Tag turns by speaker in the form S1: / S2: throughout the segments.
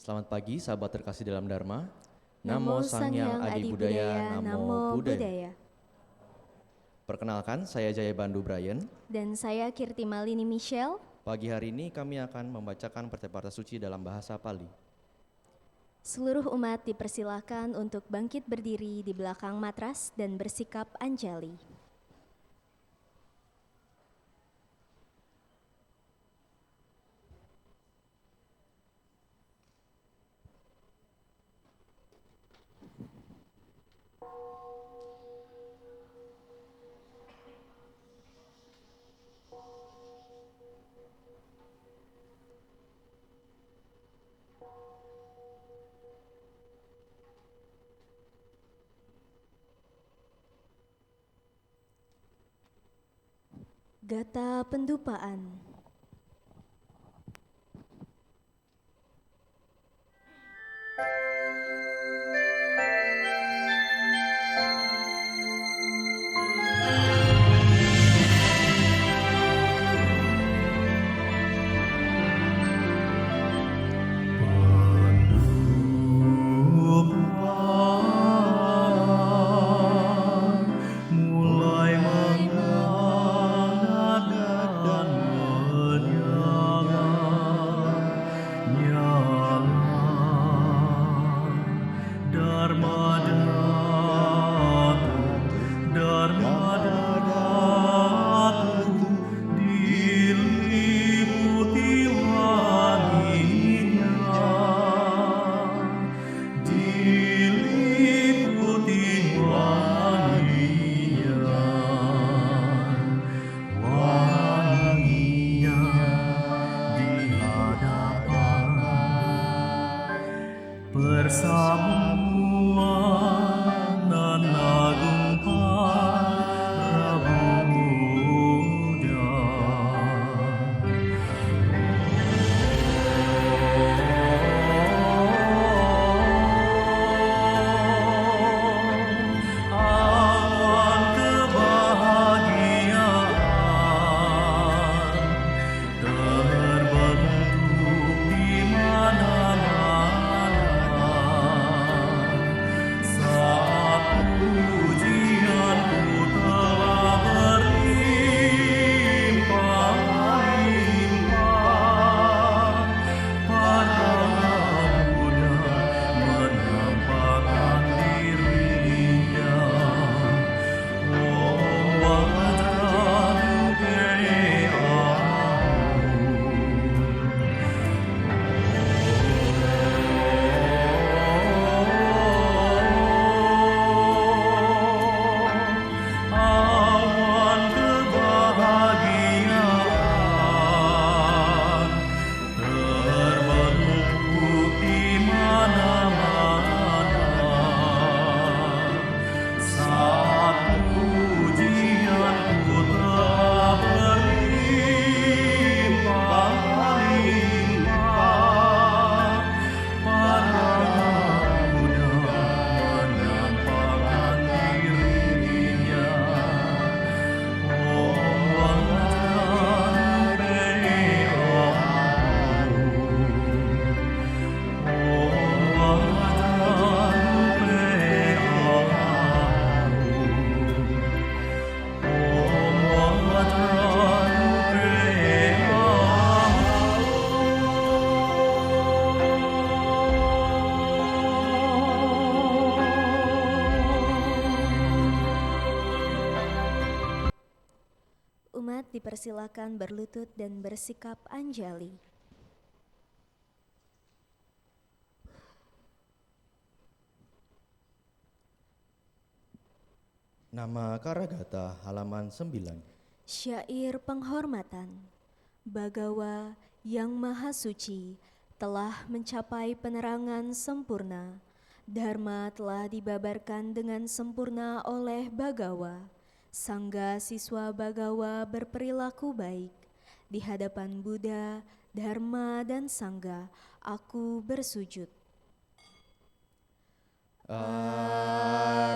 S1: Selamat pagi sahabat terkasih dalam Dharma.
S2: Namo Sangyang Adi Budaya, Namo Buddhaya.
S1: Perkenalkan, saya Jaya Bandu Brian.
S2: Dan saya Kirti Malini Michelle.
S1: Pagi hari ini kami akan membacakan pertapatan suci dalam bahasa Pali.
S2: Seluruh umat dipersilakan untuk bangkit berdiri di belakang matras dan bersikap anjali. Gata Pendupaan. Umat dipersilakan berlutut dan bersikap anjali.
S1: Nama Karagata halaman 9.
S2: Syair penghormatan. Bagawa yang maha suci telah mencapai penerangan sempurna. Dharma telah dibabarkan dengan sempurna oleh Bagawa. Sangga siswa Bagawa berperilaku baik. Di hadapan Buddha, Dharma, dan Sangga, aku bersujud. Arahang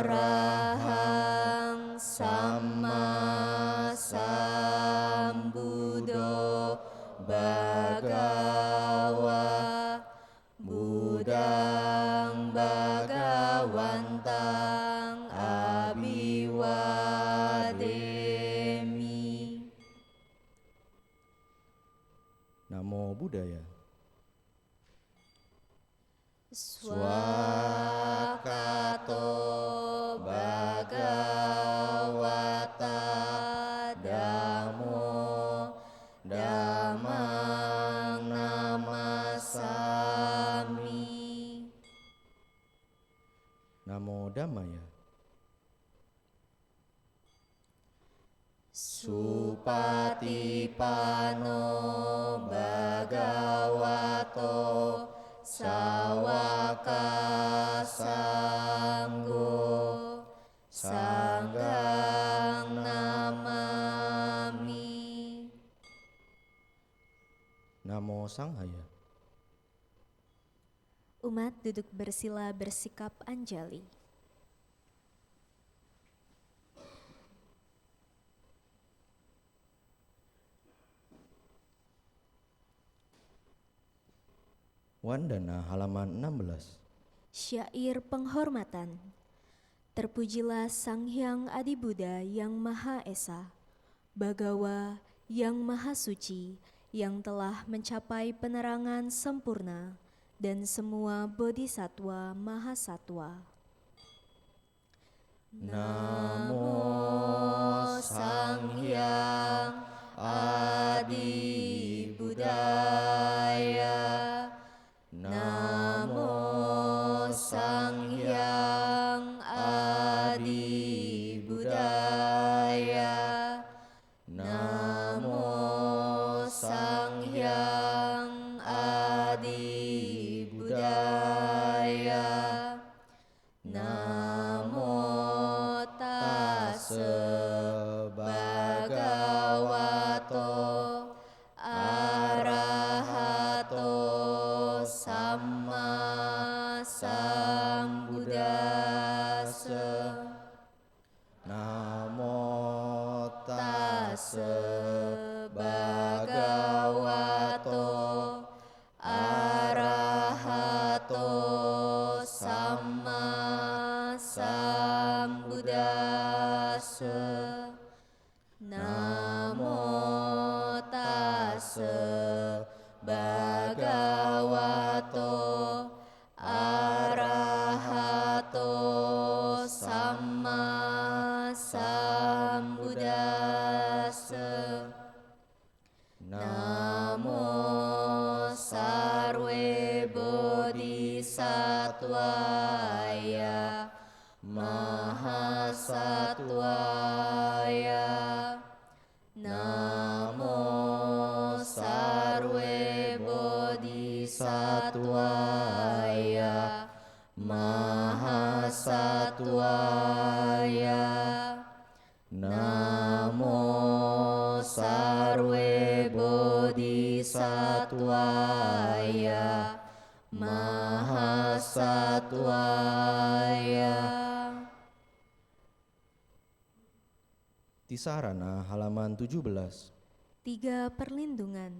S2: Samma Sambuddho Bhagawa Buddha
S1: budaya.
S2: Swakato Bhagavata Dhammo Dhammang Namasami.
S1: Namo Dhammaya.
S2: Supatipano Bhagavato Sawaka Sanggo Sanggang Namami.
S1: Namo Sanghaya.
S2: Umat duduk bersila bersikap anjali.
S1: Wandana halaman 16.
S2: Syair penghormatan. Terpujilah Sang Hyang Adi Buddha yang Maha Esa, Bhagawa yang Maha Suci, yang telah mencapai penerangan sempurna, dan semua bodhisatwa mahasatwa. Namo Sang Hyang Adi Buddhaya. Namo Sang Hyang Adi Buddhaya. Namo Sang Hyang Adi Buddhaya. Namo Tassa Bhagavato Arahato Samma Sambuddhassa.
S1: Namo
S2: Tassa Bhagavato Arahato Samma Sambuddhassa. Namo Tassa Bhagavato Arahato Samma Sambuddhassa. Namo Sarve Bodhisattvaya Mahasattvaya. Namo Sarve Bodhisattvaya Mahasattvaya. Namo Sarve Bodhisattvaya Mahasattvaya.
S1: Tisarana halaman 17.
S2: 3 perlindungan.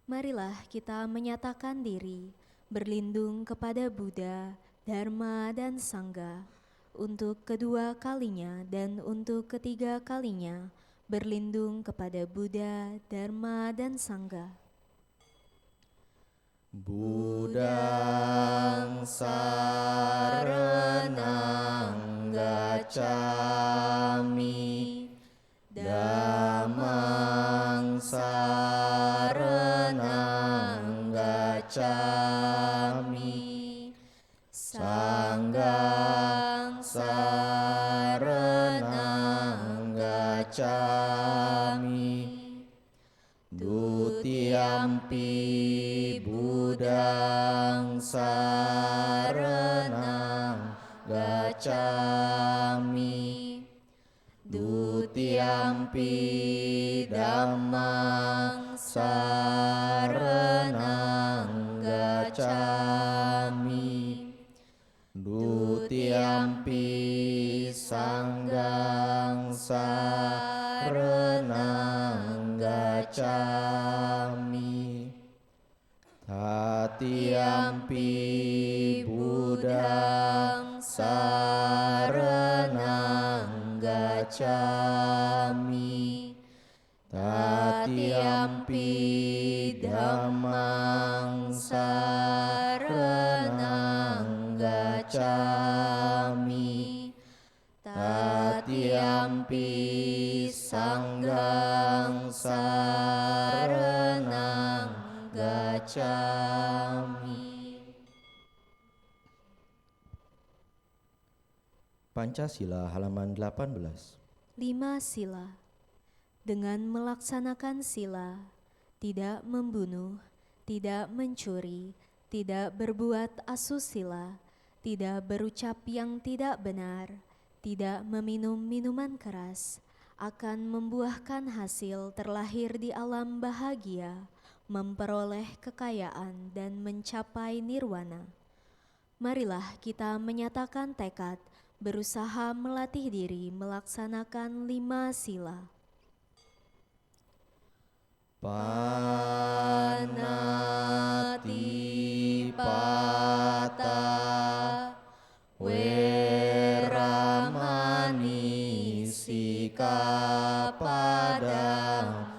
S2: Marilah kita menyatakan diri berlindung kepada Buddha, Dharma, dan Sangha. Untuk kedua kalinya dan untuk ketiga kalinya berlindung kepada Buddha, Dharma, dan Sangha.
S1: Buddhang saranang gacchami, Dhammang saranang gacchami, Sanghang saranang gacchami. Dutiyampi Buddhang saranang gacchami, Dutiyampi Dhammang saranang gacchami, Dutiyampi Sanghang saranang gacchami, Tatiyampi Buddhang saranang gacchami, Tatiampi dhammang saranang gacchami. Tatiampi sanggang saranang gacchami. Pancasila halaman 18.
S2: 5 sila. Dengan melaksanakan sila, tidak membunuh, tidak mencuri, tidak berbuat asusila, tidak berucap yang tidak benar, tidak meminum minuman keras, akan membuahkan hasil terlahir di alam bahagia, memperoleh kekayaan dan mencapai nirwana. Marilah kita menyatakan tekad, berusaha melatih diri melaksanakan 5 sila.
S1: Panatipata Weramani Sikapadang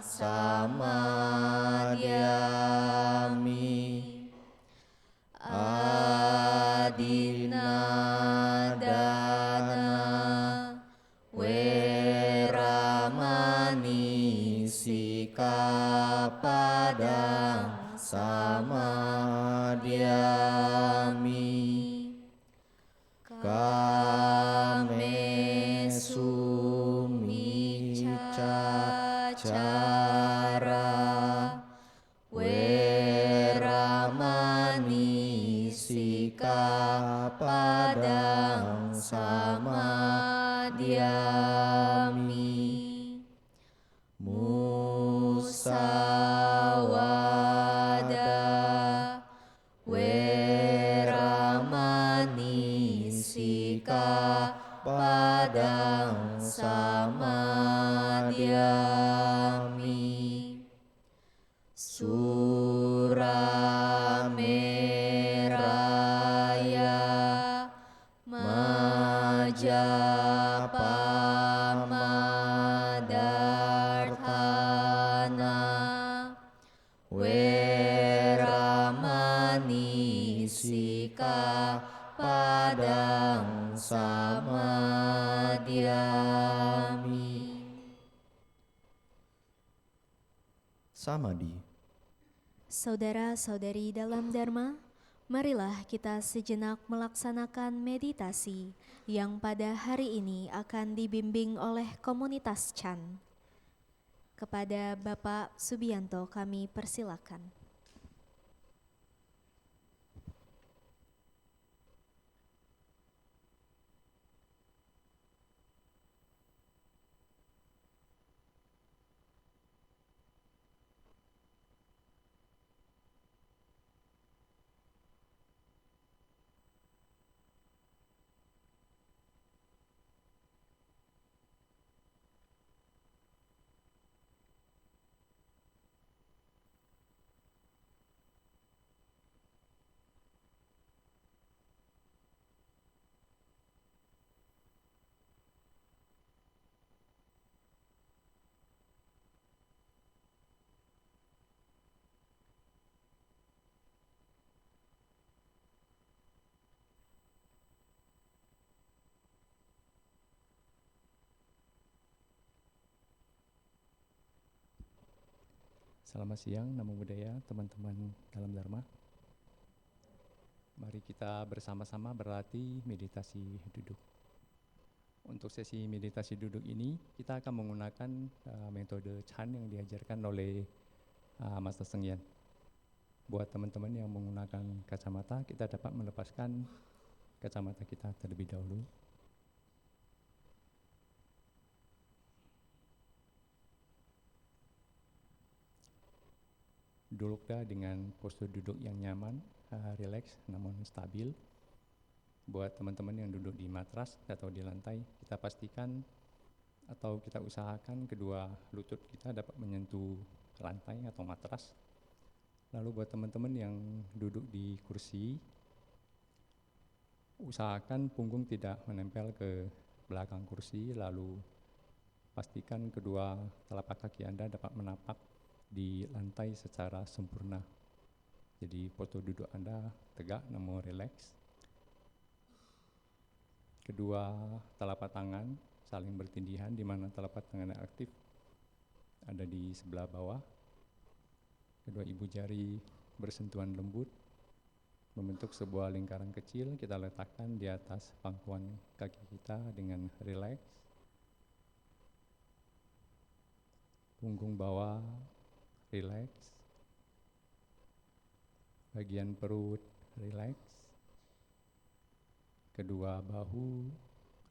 S1: Samadhyami. Adinadana Weramani Sikapadang Samadhyami. Kamesu micacara Weramani Sikapadang Samadhyami. Musawada Weramani Sikapadang Samadhyami. Surameraya Majapamadarthana Weramani Sikapadang Samadhyami. Samadhi.
S2: Saudara-saudari dalam Dharma, marilah kita sejenak melaksanakan meditasi yang pada hari ini akan dibimbing oleh komunitas Chan. Kepada Bapak Subianto kami persilakan.
S3: Selamat siang, Namo Buddhaya, teman-teman dalam Dharma. Mari kita bersama-sama berlatih meditasi duduk. Untuk sesi meditasi duduk ini, kita akan menggunakan metode Chan yang diajarkan oleh Master Sheng Yen. Buat teman-teman yang menggunakan kacamata, kita dapat melepaskan kacamata kita terlebih dahulu. Duduklah dengan postur duduk yang nyaman, rileks namun stabil. Buat teman-teman yang duduk di matras atau di lantai, kita pastikan atau kita usahakan kedua lutut kita dapat menyentuh lantai atau matras. Lalu buat teman-teman yang duduk di kursi, usahakan punggung tidak menempel ke belakang kursi, lalu pastikan kedua telapak kaki Anda dapat menapak di lantai secara sempurna. Jadi postur duduk Anda tegak namun rileks. Kedua telapak tangan saling bertindihan, di mana telapak tangan yang aktif ada di sebelah bawah. Kedua ibu jari bersentuhan lembut, membentuk sebuah lingkaran kecil. Kita letakkan di atas pangkuan kaki kita dengan rileks. Punggung bawah rileks. Bagian perut rileks. Kedua bahu,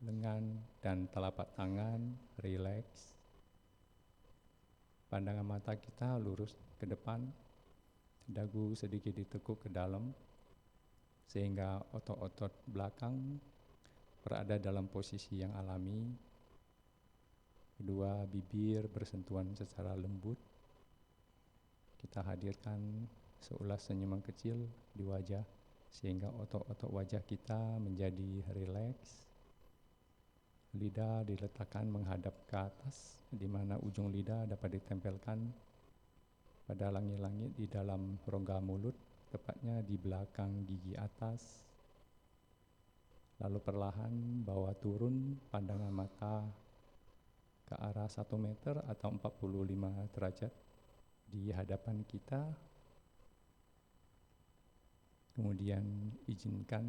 S3: lengan, dan telapak tangan rileks. Pandangan mata kita lurus ke depan, dagu sedikit ditekuk ke dalam, sehingga otot-otot belakang berada dalam posisi yang alami. Kedua bibir bersentuhan secara lembut. Kita hadirkan seulas senyuman kecil di wajah, sehingga otot-otot wajah kita menjadi rileks. Lidah diletakkan menghadap ke atas, di mana ujung lidah dapat ditempelkan pada langit-langit di dalam rongga mulut, tepatnya di belakang gigi atas. Lalu perlahan bawa turun pandangan mata ke arah 1 meter atau 45 derajat di hadapan kita. Kemudian izinkan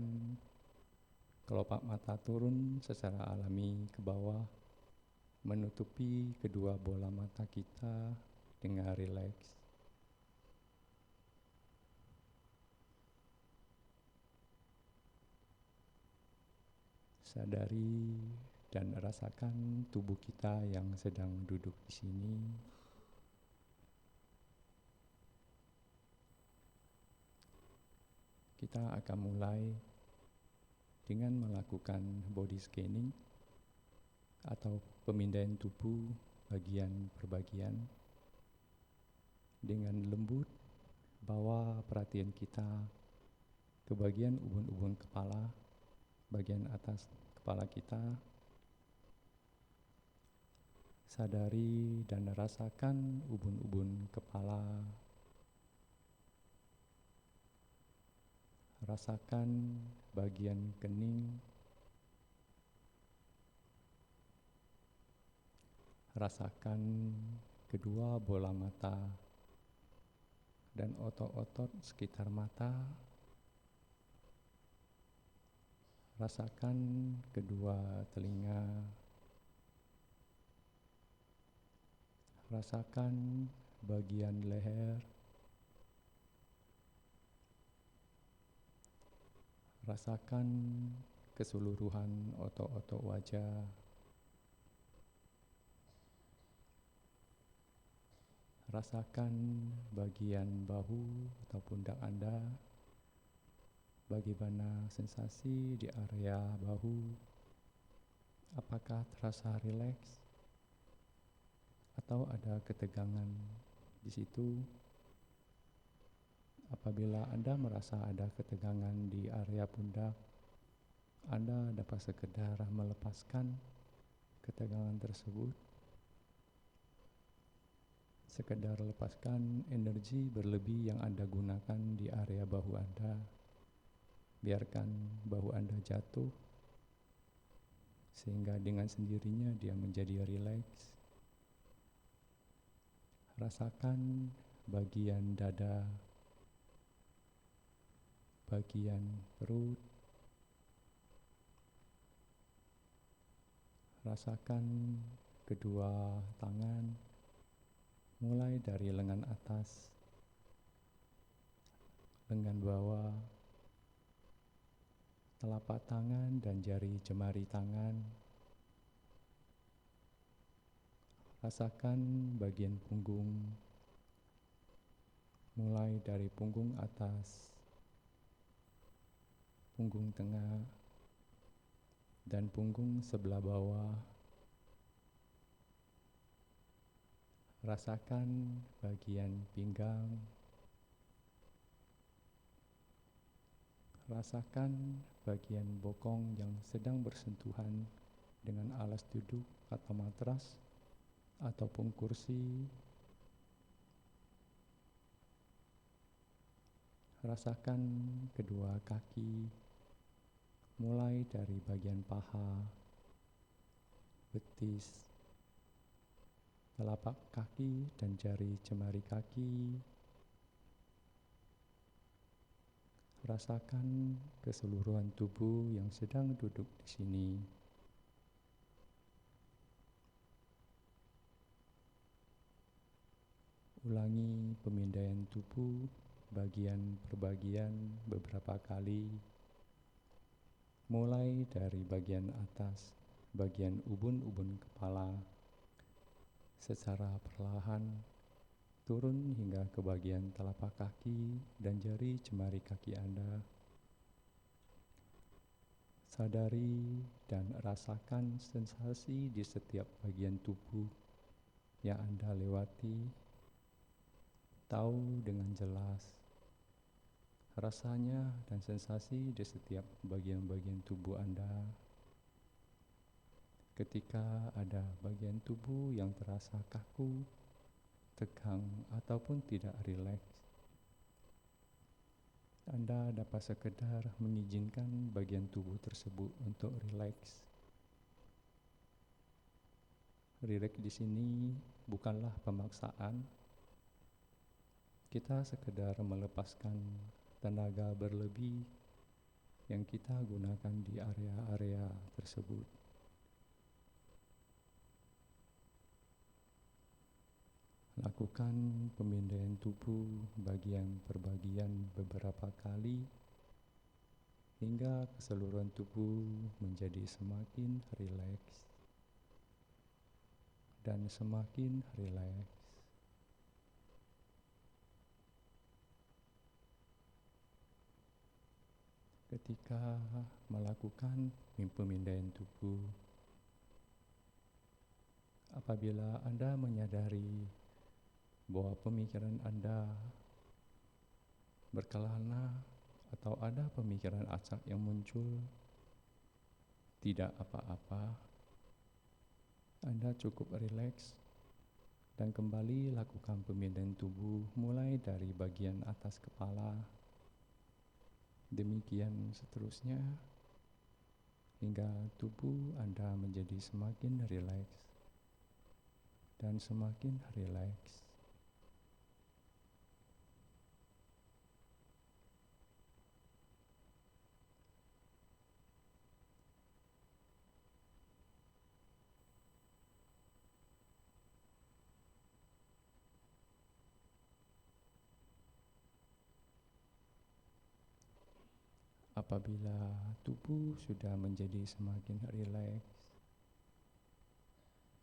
S3: kelopak mata turun secara alami ke bawah, menutupi kedua bola mata kita dengan rileks. Sadari dan rasakan tubuh kita yang sedang duduk di sini. Kita akan mulai dengan melakukan body scanning atau pemindaian tubuh bagian per bagian. Dengan lembut, bawa perhatian kita ke bagian ubun-ubun kepala, bagian atas kepala kita. Sadari dan rasakan ubun-ubun kepala. Rasakan bagian kening. Rasakan kedua bola mata dan otot-otot sekitar mata. Rasakan kedua telinga. Rasakan bagian leher. Rasakan keseluruhan otot-otot wajah. Rasakan bagian bahu atau pundak Anda. Bagaimana sensasi di area bahu? Apakah terasa rileks? Atau ada ketegangan di situ? Apabila Anda merasa ada ketegangan di area pundak, Anda dapat sekedar melepaskan ketegangan tersebut. Sekedar lepaskan energi berlebih yang Anda gunakan di area bahu Anda. Biarkan bahu Anda jatuh, sehingga dengan sendirinya dia menjadi rileks. Rasakan bagian dada, bagian perut. Rasakan kedua tangan, mulai dari lengan atas, lengan bawah, telapak tangan dan jari jemari tangan. Rasakan bagian punggung, mulai dari punggung atas, punggung tengah, dan punggung sebelah bawah. Rasakan bagian pinggang. Rasakan bagian bokong yang sedang bersentuhan dengan alas duduk atau matras ataupun kursi. Rasakan kedua kaki, mulai dari bagian paha, betis, telapak kaki dan jari jemari kaki. Rasakan keseluruhan tubuh yang sedang duduk di sini. Ulangi pemindaian tubuh bagian per bagian beberapa kali, mulai dari bagian atas, bagian ubun-ubun kepala, secara perlahan turun hingga ke bagian telapak kaki dan jari jemari kaki Anda. Sadari dan rasakan sensasi di setiap bagian tubuh yang Anda lewati. Tahu dengan jelas rasanya dan sensasi di setiap bagian-bagian tubuh Anda. Ketika ada bagian tubuh yang terasa kaku, tegang, ataupun tidak rileks, Anda dapat sekedar mengizinkan bagian tubuh tersebut untuk rileks. Rileks di sini bukanlah pemaksaan. Kita sekedar melepaskan tenaga berlebih yang kita gunakan di area-area tersebut. Lakukan pemindaian tubuh bagian per bagian beberapa kali hingga keseluruhan tubuh menjadi semakin rileks dan semakin rileks. Ketika melakukan pemindaian tubuh, apabila Anda menyadari bahwa pemikiran Anda berkelana atau ada pemikiran acak yang muncul, tidak apa-apa. Anda cukup rileks dan kembali lakukan pemindaian tubuh mulai dari bagian atas kepala. Demikian seterusnya hingga tubuh Anda menjadi semakin rileks dan semakin rileks. Apabila tubuh sudah menjadi semakin rileks,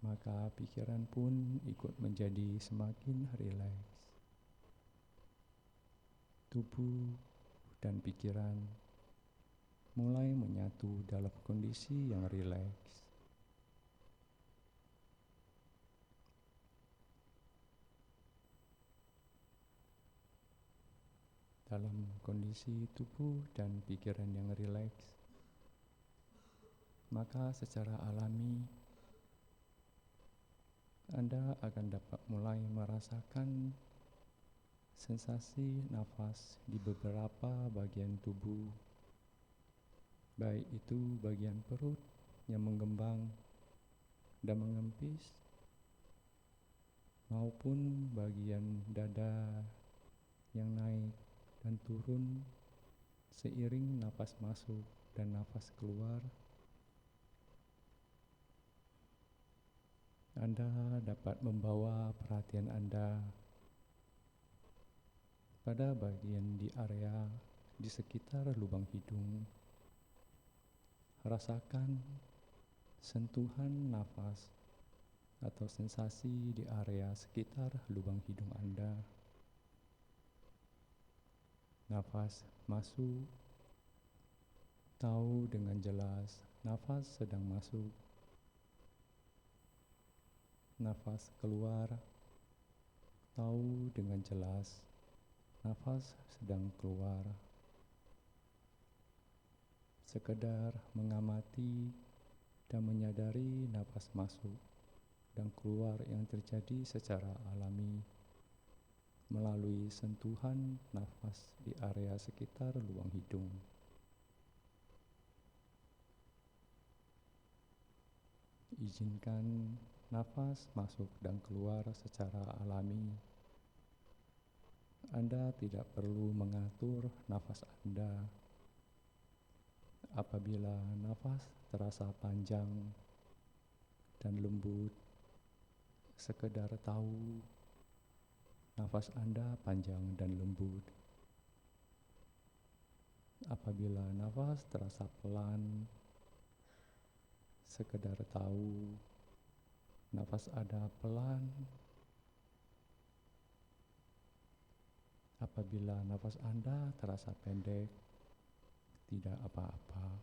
S3: maka pikiran pun ikut menjadi semakin rileks. Tubuh dan pikiran mulai menyatu dalam kondisi yang rileks. Dalam kondisi tubuh dan pikiran yang rileks, maka secara alami Anda akan dapat mulai merasakan sensasi nafas di beberapa bagian tubuh, baik itu bagian perut yang menggembang dan mengempis, maupun bagian dada yang naik dan turun seiring nafas masuk dan nafas keluar. Anda dapat membawa perhatian Anda pada bagian di area di sekitar lubang hidung. Rasakan sentuhan nafas atau sensasi di area sekitar lubang hidung Anda. Nafas masuk, tahu dengan jelas nafas sedang masuk. Nafas keluar, tahu dengan jelas nafas sedang keluar. Sekedar mengamati dan menyadari nafas masuk dan keluar yang terjadi secara alami melalui sentuhan nafas di area sekitar lubang hidung. Izinkan nafas masuk dan keluar secara alami. Anda tidak perlu mengatur nafas Anda. Apabila nafas terasa panjang dan lembut, sekedar tahu nafas Anda panjang dan lembut. Apabila nafas terasa pelan, sekedar tahu nafas Anda pelan. Apabila nafas Anda terasa pendek, tidak apa-apa.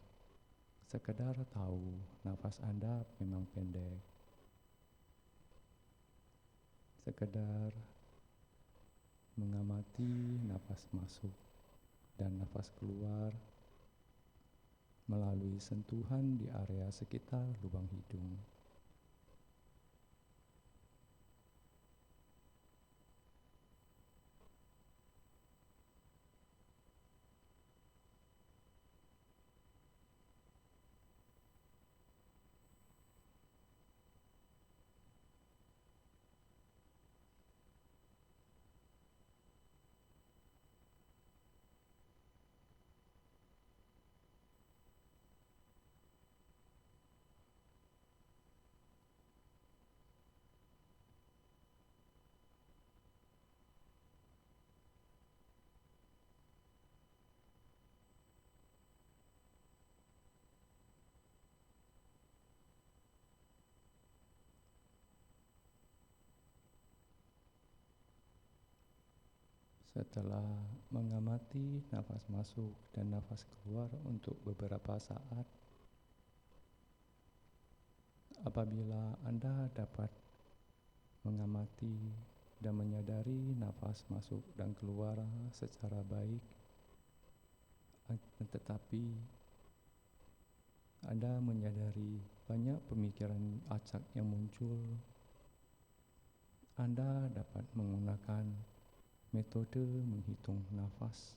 S3: Sekedar tahu nafas Anda memang pendek. Sekedar mengamati nafas masuk dan nafas keluar melalui sentuhan di area sekitar lubang hidung. Setelah mengamati nafas masuk dan nafas keluar untuk beberapa saat, apabila Anda dapat mengamati dan menyadari nafas masuk dan keluar secara baik, tetapi Anda menyadari banyak pemikiran acak yang muncul, Anda dapat menggunakan metode menghitung nafas.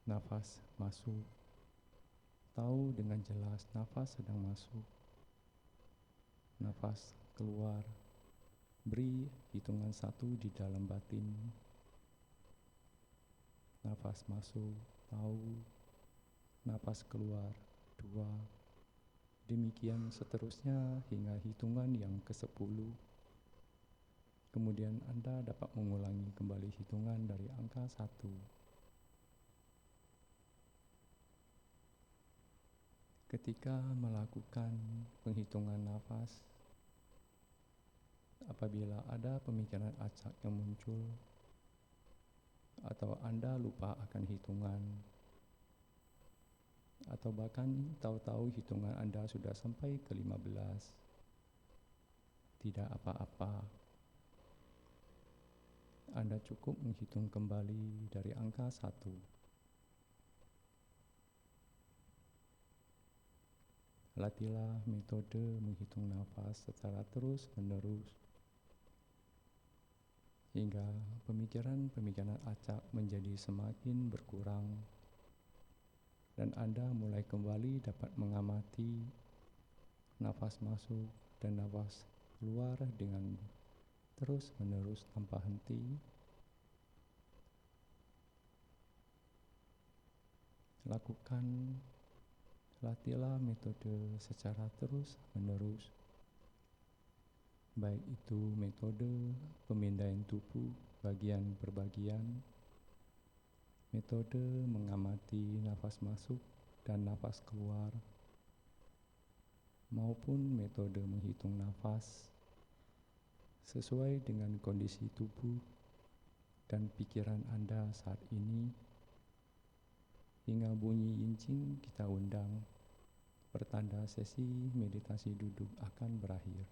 S3: Nafas masuk, tahu dengan jelas nafas sedang masuk. Nafas keluar, beri hitungan 1 di dalam batin. Nafas masuk, tahu. Nafas keluar, 2. Demikian seterusnya hingga hitungan yang ke-10. Kemudian Anda dapat mengulangi kembali hitungan dari angka 1. Ketika melakukan penghitungan nafas, apabila ada pemikiran acak yang muncul, atau Anda lupa akan hitungan, atau bahkan tahu-tahu hitungan Anda sudah sampai ke 15, tidak apa-apa. Anda cukup menghitung kembali dari angka 1. Latihlah metode menghitung nafas secara terus-menerus hingga pemikiran-pemikiran acak menjadi semakin berkurang dan Anda mulai kembali dapat mengamati nafas masuk dan nafas keluar dengan terus-menerus tanpa henti. Latihlah metode secara terus-menerus, baik itu metode pemindaian tubuh bagian per bagian, metode mengamati nafas masuk dan nafas keluar, maupun metode menghitung nafas sesuai dengan kondisi tubuh dan pikiran Anda saat ini, hingga bunyi yincing kita undang, pertanda sesi meditasi duduk akan berakhir.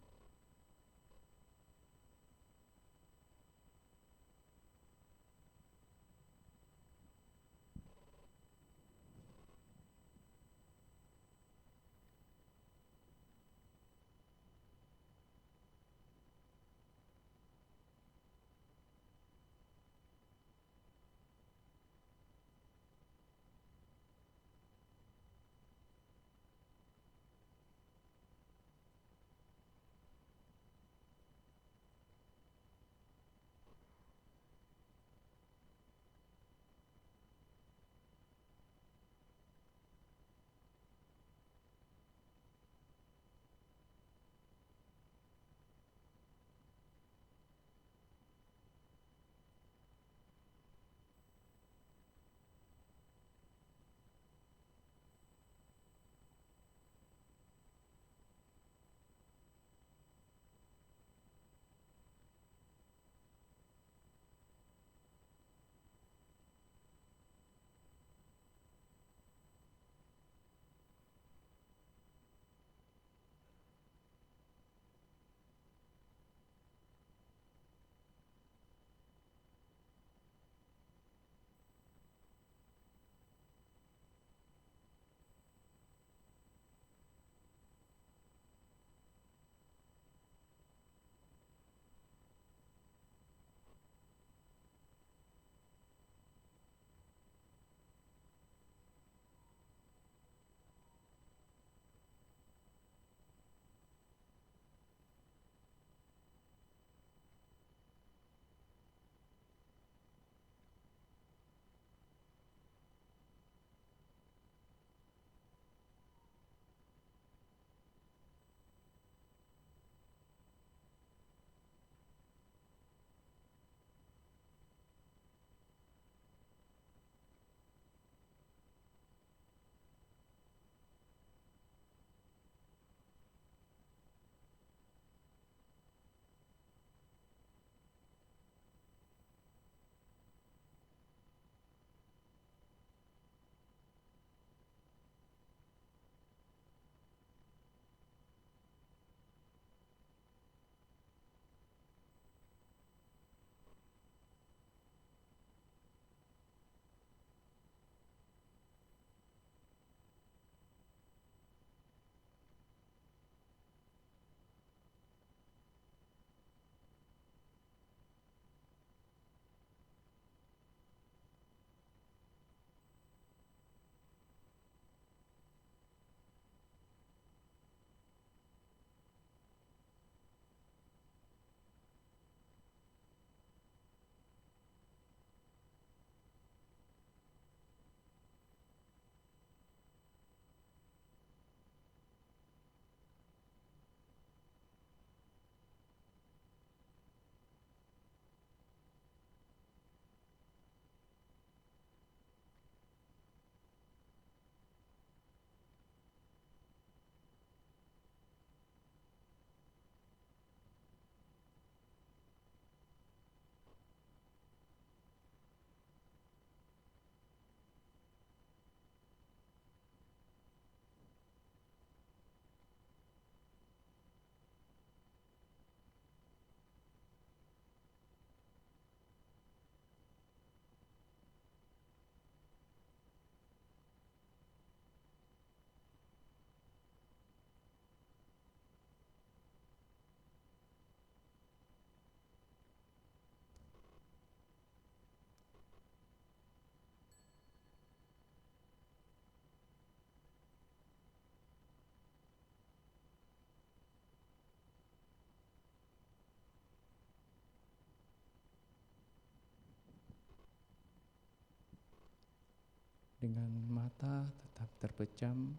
S3: Dengan mata tetap terpejam,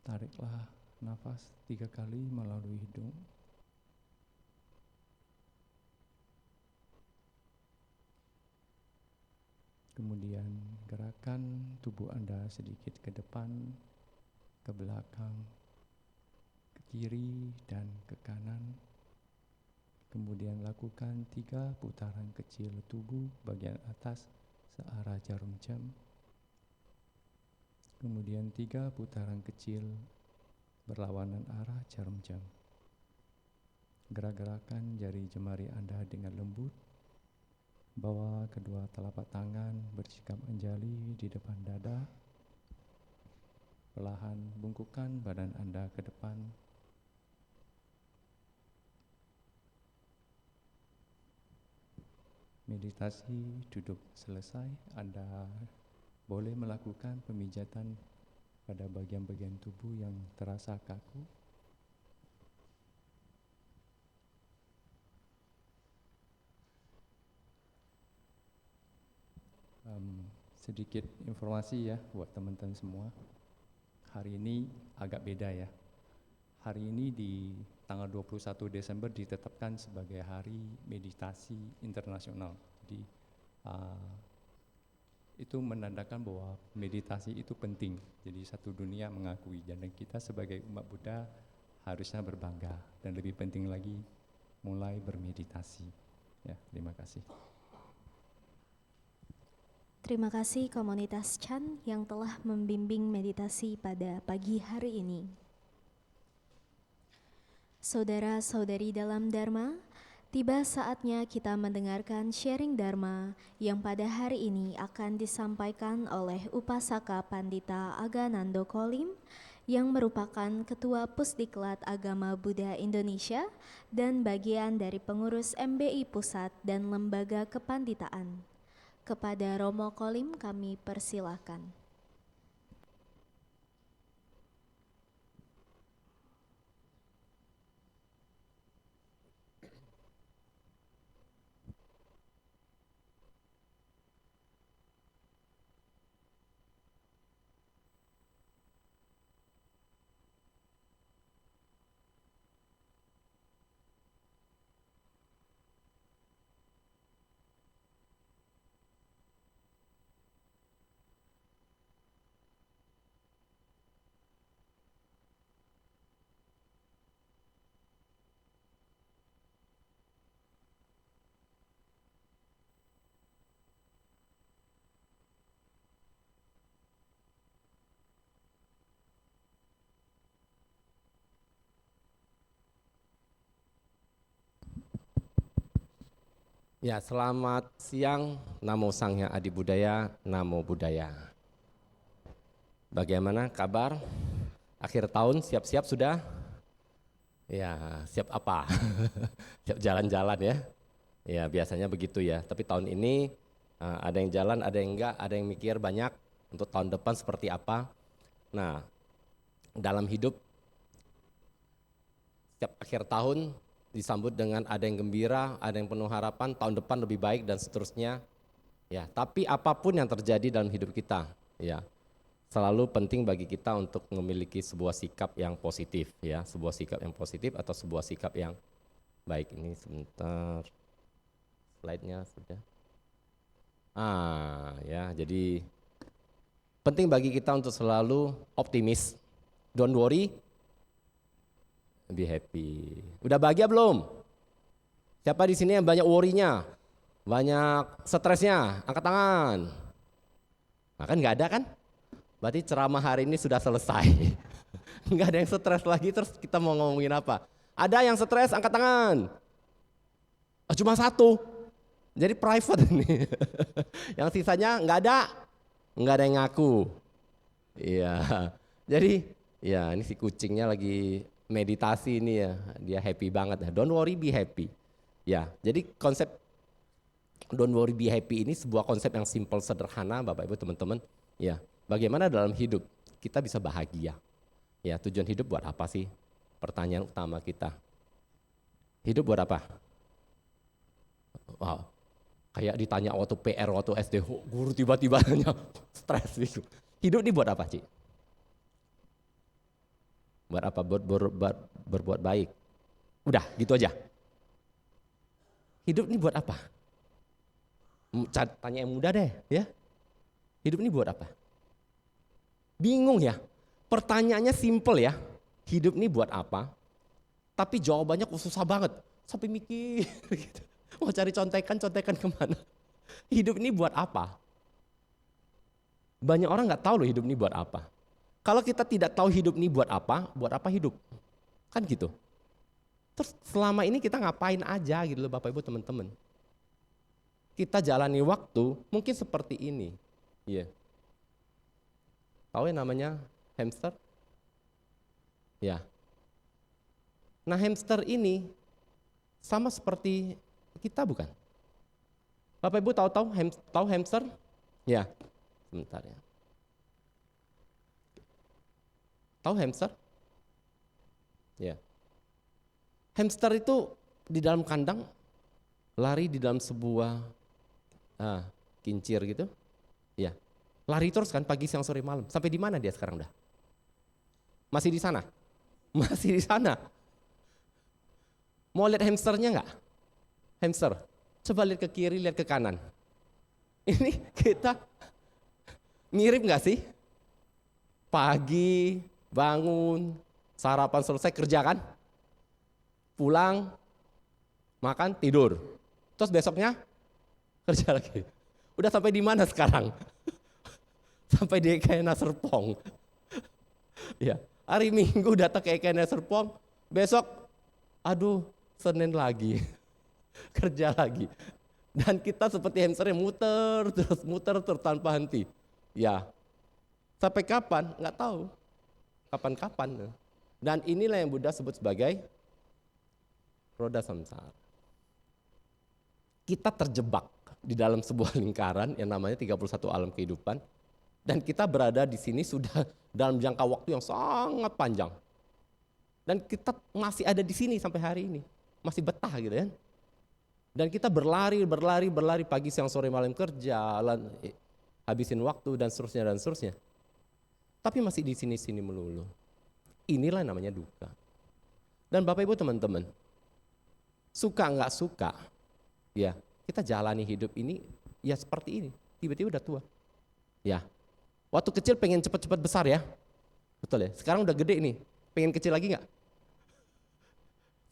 S3: tariklah nafas 3 kali melalui hidung. Kemudian gerakan tubuh Anda sedikit ke depan, ke belakang, ke kiri dan ke kanan. Kemudian lakukan 3 putaran kecil tubuh bagian atas searah jarum jam. Kemudian 3 putaran kecil berlawanan arah jarum jam. Gerak-gerakan jari jemari Anda dengan lembut. Bawa kedua telapak tangan bersikap anjali di depan dada. Perlahan bungkukkan badan Anda ke depan. Meditasi duduk selesai, Anda boleh melakukan pemijatan pada bagian-bagian tubuh yang terasa kaku. Sedikit informasi ya buat teman-teman semua. Hari ini agak beda ya. Hari ini di tanggal 21 Desember ditetapkan sebagai Hari Meditasi Internasional. Jadi itu menandakan bahwa meditasi itu penting. Jadi satu dunia mengakui, dan kita sebagai umat Buddha harusnya berbangga, dan lebih penting lagi mulai bermeditasi. Ya, terima kasih.
S2: Terima kasih komunitas Chan yang telah membimbing meditasi pada pagi hari ini. Saudara-saudari dalam Dharma, tiba saatnya kita mendengarkan sharing Dharma yang pada hari ini akan disampaikan oleh Upasaka Pandita Aganando Kolim yang merupakan Ketua Pusdiklat Agama Buddha Indonesia dan bagian dari pengurus MBI Pusat dan Lembaga Kepanditaan. Kepada Romo Kolim kami persilahkan.
S4: Ya, selamat siang. Namo Sangya Adi Budaya, Namo Buddhaya. Bagaimana kabar? Akhir tahun siap-siap sudah? Ya, siap apa? Siap jalan-jalan ya? Ya, biasanya begitu ya. Tapi tahun ini ada yang jalan, ada yang enggak, ada yang mikir banyak untuk tahun depan seperti apa. Nah, dalam hidup setiap akhir tahun disambut dengan ada yang gembira, ada yang penuh harapan, tahun depan lebih baik dan seterusnya. Ya, tapi apapun yang terjadi dalam hidup kita, ya, selalu penting bagi kita untuk memiliki sebuah sikap yang positif, ya, sebuah sikap yang positif atau sebuah sikap yang baik. Ini sebentar, slide-nya sudah. Ya, jadi penting bagi kita untuk selalu optimis. Don't worry, be happy. Udah bahagia belum? Siapa di sini yang banyak worry-nya? Banyak stresnya? Angkat tangan. Nah, kan nggak ada kan? Berarti ceramah hari ini sudah selesai. Nggak ada yang stres lagi, terus kita mau ngomongin apa? Ada yang stres, angkat tangan. Cuma satu. Jadi private ini. Yang sisanya nggak ada yang ngaku. Iya. Jadi ya ini si kucingnya lagi meditasi ini ya, dia happy banget. Don't worry, be happy. Ya, jadi konsep don't worry, be happy ini sebuah konsep yang simple, sederhana, Bapak Ibu teman-teman. Ya, bagaimana dalam hidup kita bisa bahagia? Ya, tujuan hidup buat apa sih? Pertanyaan utama kita. Hidup buat apa? Wow, Kayak ditanya waktu PR, waktu SD, guru tiba-tiba nanya, stres gitu. Hidup ini buat apa, Ci? Buat apa? Berbuat baik. Udah, gitu aja. Hidup ini buat apa? Tanya yang muda deh, ya. Hidup ini buat apa? Bingung ya? Pertanyaannya simple ya. Hidup ini buat apa? Tapi jawabannya kok susah banget. Sampai mikir gitu. Mau cari contekan kemana? Hidup ini buat apa? Banyak orang nggak tahu loh hidup ini buat apa. Kalau kita tidak tahu hidup ini buat apa hidup? Kan gitu. Terus selama ini kita ngapain aja gitu loh Bapak Ibu teman-teman. Kita jalani waktu mungkin seperti ini. Iya. Tahu yang namanya hamster? Ya. Nah hamster ini sama seperti kita bukan? Bapak Ibu tahu hamster? Ya, sebentar ya. Tahu hamster? Ya. Hamster itu di dalam kandang, lari di dalam sebuah kincir gitu. Ya. Lari terus kan pagi, siang, sore, malam. Sampai di mana dia sekarang dah? Masih di sana? Masih di sana. Mau lihat hamsternya enggak? Hamster. Coba lihat ke kiri, lihat ke kanan. Ini kita mirip enggak sih? Pagi, bangun, sarapan selesai, kerja kan? Pulang, makan, tidur. Terus besoknya kerja lagi. Udah sampai di mana sekarang? Sampai di Ekena Serpong. Ya, hari Minggu datang ke Ekena Serpong, besok aduh Senin lagi. Kerja lagi. Dan kita seperti hamster yang muter terus tanpa henti. Ya. Sampai kapan? Enggak tahu. Kapan-kapan. Dan inilah yang Buddha sebut sebagai roda samsara. Kita terjebak di dalam sebuah lingkaran yang namanya 31 alam kehidupan. Dan kita berada di sini sudah dalam jangka waktu yang sangat panjang. Dan kita masih ada di sini sampai hari ini. Masih betah gitu kan. Dan kita berlari pagi, siang, sore, malam kerja, habisin waktu dan seterusnya. Tapi masih di sini melulu. Inilah namanya duka. Dan Bapak Ibu teman-teman, suka nggak suka, ya kita jalani hidup ini ya seperti ini. Tiba-tiba udah tua. Ya, waktu kecil pengen cepat-cepat besar ya, betul ya. Sekarang udah gede nih, pengen kecil lagi nggak?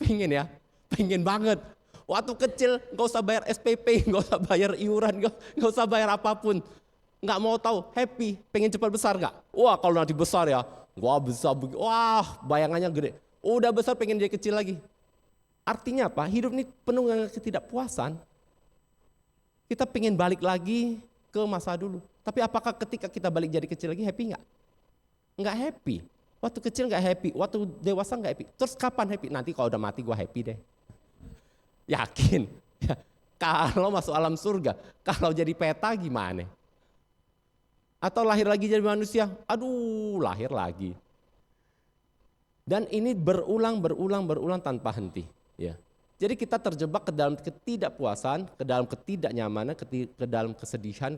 S4: Pengen ya, pengen banget. Waktu kecil nggak usah bayar SPP, nggak usah bayar iuran, nggak usah bayar apapun. Nggak mau tahu, happy, pengen cepat besar nggak? Wah kalau nanti besar ya, wah besar, wah bayangannya gede. Udah besar pengen jadi kecil lagi. Artinya apa? Hidup ini penuh dengan ketidakpuasan. Kita pengen balik lagi ke masa dulu. Tapi apakah ketika kita balik jadi kecil lagi happy nggak? Nggak happy. Waktu kecil nggak happy, waktu dewasa nggak happy. Terus kapan happy? Nanti kalau udah mati gue happy deh. Yakin? Ya, kalau masuk alam surga, kalau jadi peta gimana? Atau lahir lagi jadi manusia? Aduh, lahir lagi. Dan ini berulang tanpa henti. Ya. Jadi kita terjebak ke dalam ketidakpuasan, ke dalam ketidaknyamanan, ke dalam kesedihan,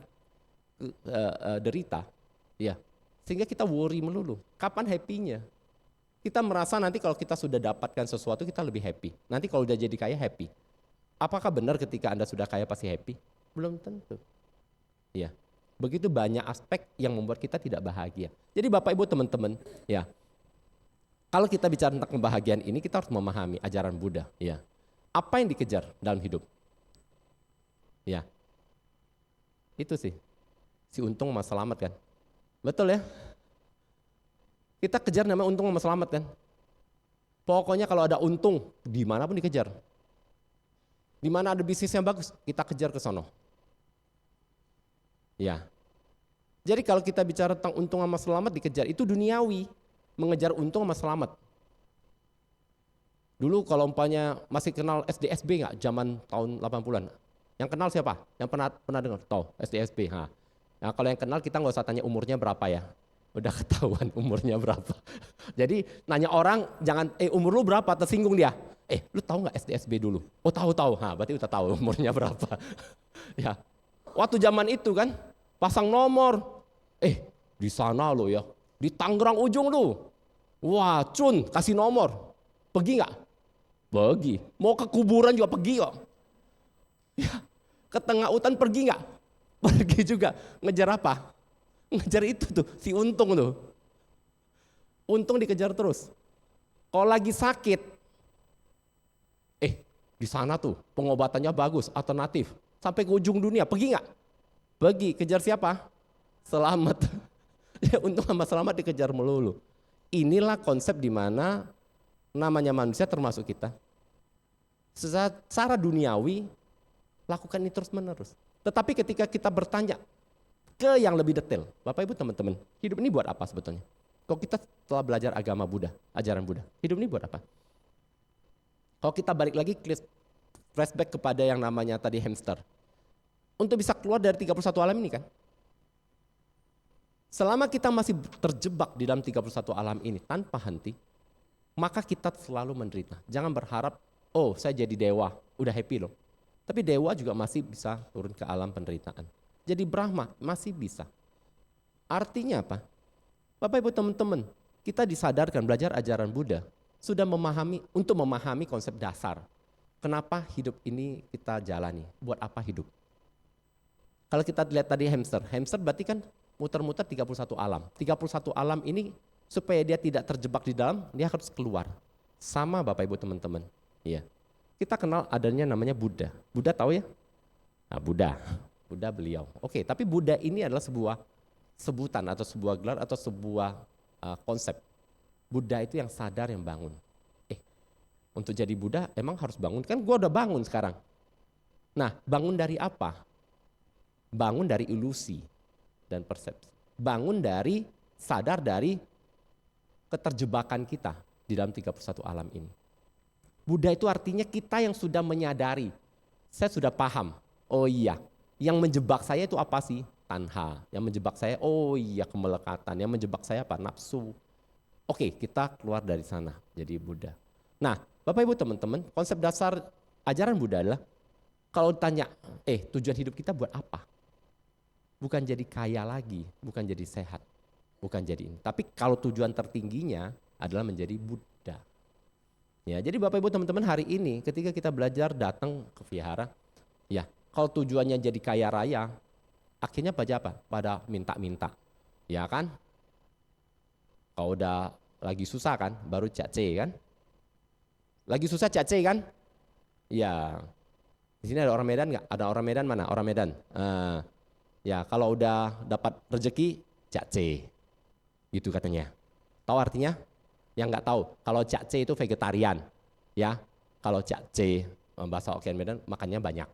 S4: derita. Ya. Sehingga kita worry melulu. Kapan happy-nya? Kita merasa nanti kalau kita sudah dapatkan sesuatu kita lebih happy. Nanti kalau udah jadi kaya happy. Apakah benar ketika Anda sudah kaya pasti happy? Belum tentu. Ya. Begitu banyak aspek yang membuat kita tidak bahagia. Jadi Bapak Ibu teman-teman, ya. Kalau kita bicara tentang kebahagiaan ini kita harus memahami ajaran Buddha, ya. Apa yang dikejar dalam hidup? Ya. Itu sih. Si untung sama selamat kan. Betul ya? Kita kejar namanya untung sama selamat kan. Pokoknya kalau ada untung, dimanapun dikejar. Di mana ada bisnis yang bagus, kita kejar ke sono. Ya. Jadi kalau kita bicara tentang untung sama selamat dikejar, itu duniawi. Mengejar untung sama selamat. Dulu kalau umpanya masih kenal SDSB nggak? Zaman tahun 80-an. Yang kenal siapa? Yang pernah dengar? Tahu SDSB. Nah, kalau yang kenal kita nggak usah tanya umurnya berapa ya. Udah ketahuan umurnya berapa. Jadi nanya orang jangan umur lu berapa, tersinggung dia. Lu tahu nggak SDSB dulu? Oh tahu. Berarti udah tahu umurnya berapa. Ya, waktu zaman itu kan pasang nomor, di sana lo ya, di Tangerang ujung lo, wah Cun kasih nomor, pergi nggak? Pergi. Mau ke kuburan juga pergi kok. Ya, ke tengah hutan pergi nggak? Pergi juga. Ngejar apa? Ngejar itu tuh, si Untung tuh. Untung dikejar terus. Kalau lagi sakit, di sana tuh pengobatannya bagus, alternatif. Sampai ke ujung dunia, pergi nggak? Pergi. Kejar siapa? Selamat. Ya, Untung sama Selamat dikejar melulu. Inilah konsep di mana namanya manusia termasuk kita. Secara duniawi, lakukan ini terus menerus. Tetapi ketika kita bertanya ke yang lebih detail, Bapak Ibu teman-teman, hidup ini buat apa sebetulnya? Kalau kita telah belajar agama Buddha, ajaran Buddha, hidup ini buat apa? Kalau kita balik lagi flashback kepada yang namanya tadi hamster. Untuk bisa keluar dari 31 alam ini kan. Selama kita masih terjebak di dalam 31 alam ini tanpa henti, maka kita selalu menderita. Jangan berharap, saya jadi dewa, udah happy loh. Tapi dewa juga masih bisa turun ke alam penderitaan. Jadi Brahma masih bisa. Artinya apa? Bapak Ibu teman-teman, kita disadarkan belajar ajaran Buddha sudah memahami konsep dasar. Kenapa hidup ini kita jalani? Buat apa hidup? Kalau kita lihat tadi hamster berarti kan muter-muter 31 alam. 31 alam ini supaya dia tidak terjebak di dalam, dia harus keluar. Sama Bapak Ibu teman-teman. Iya. Kita kenal adanya namanya Buddha. Buddha tahu ya? Nah, Buddha beliau. Oke, tapi Buddha ini adalah sebuah sebutan atau sebuah gelar atau sebuah konsep. Buddha itu yang sadar, yang bangun. Untuk jadi Buddha emang harus bangun? Kan gua udah bangun sekarang. Nah, bangun dari apa? Bangun dari ilusi dan persepsi. Bangun dari sadar dari keterjebakan kita di dalam 31 alam ini. Buddha itu artinya kita yang sudah menyadari. Saya sudah paham. Oh iya, yang menjebak saya itu apa sih? Tanha. Yang menjebak saya, kemelekatan. Yang menjebak saya apa? Nafsu. Oke, kita keluar dari sana jadi Buddha. Nah, Bapak Ibu teman-teman, konsep dasar ajaran Buddha adalah kalau ditanya, tujuan hidup kita buat apa? Bukan jadi kaya lagi, bukan jadi sehat, bukan jadi ini. Tapi kalau tujuan tertingginya adalah menjadi Buddha. Ya, jadi Bapak Ibu teman-teman hari ini ketika kita belajar datang ke vihara, ya kalau tujuannya jadi kaya raya, akhirnya apa? Pada minta-minta, ya kan? Kalau udah lagi susah kan, baru cace kan? Lagi susah cace kan? Ya, di sini ada orang Medan nggak? Ada orang Medan mana? Orang Medan. Ya, kalau udah dapat rezeki, cace, gitu katanya. Tahu artinya? Yang nggak tahu, kalau cace itu vegetarian, ya. Kalau cace bahasa Hokkien Medan makannya banyak.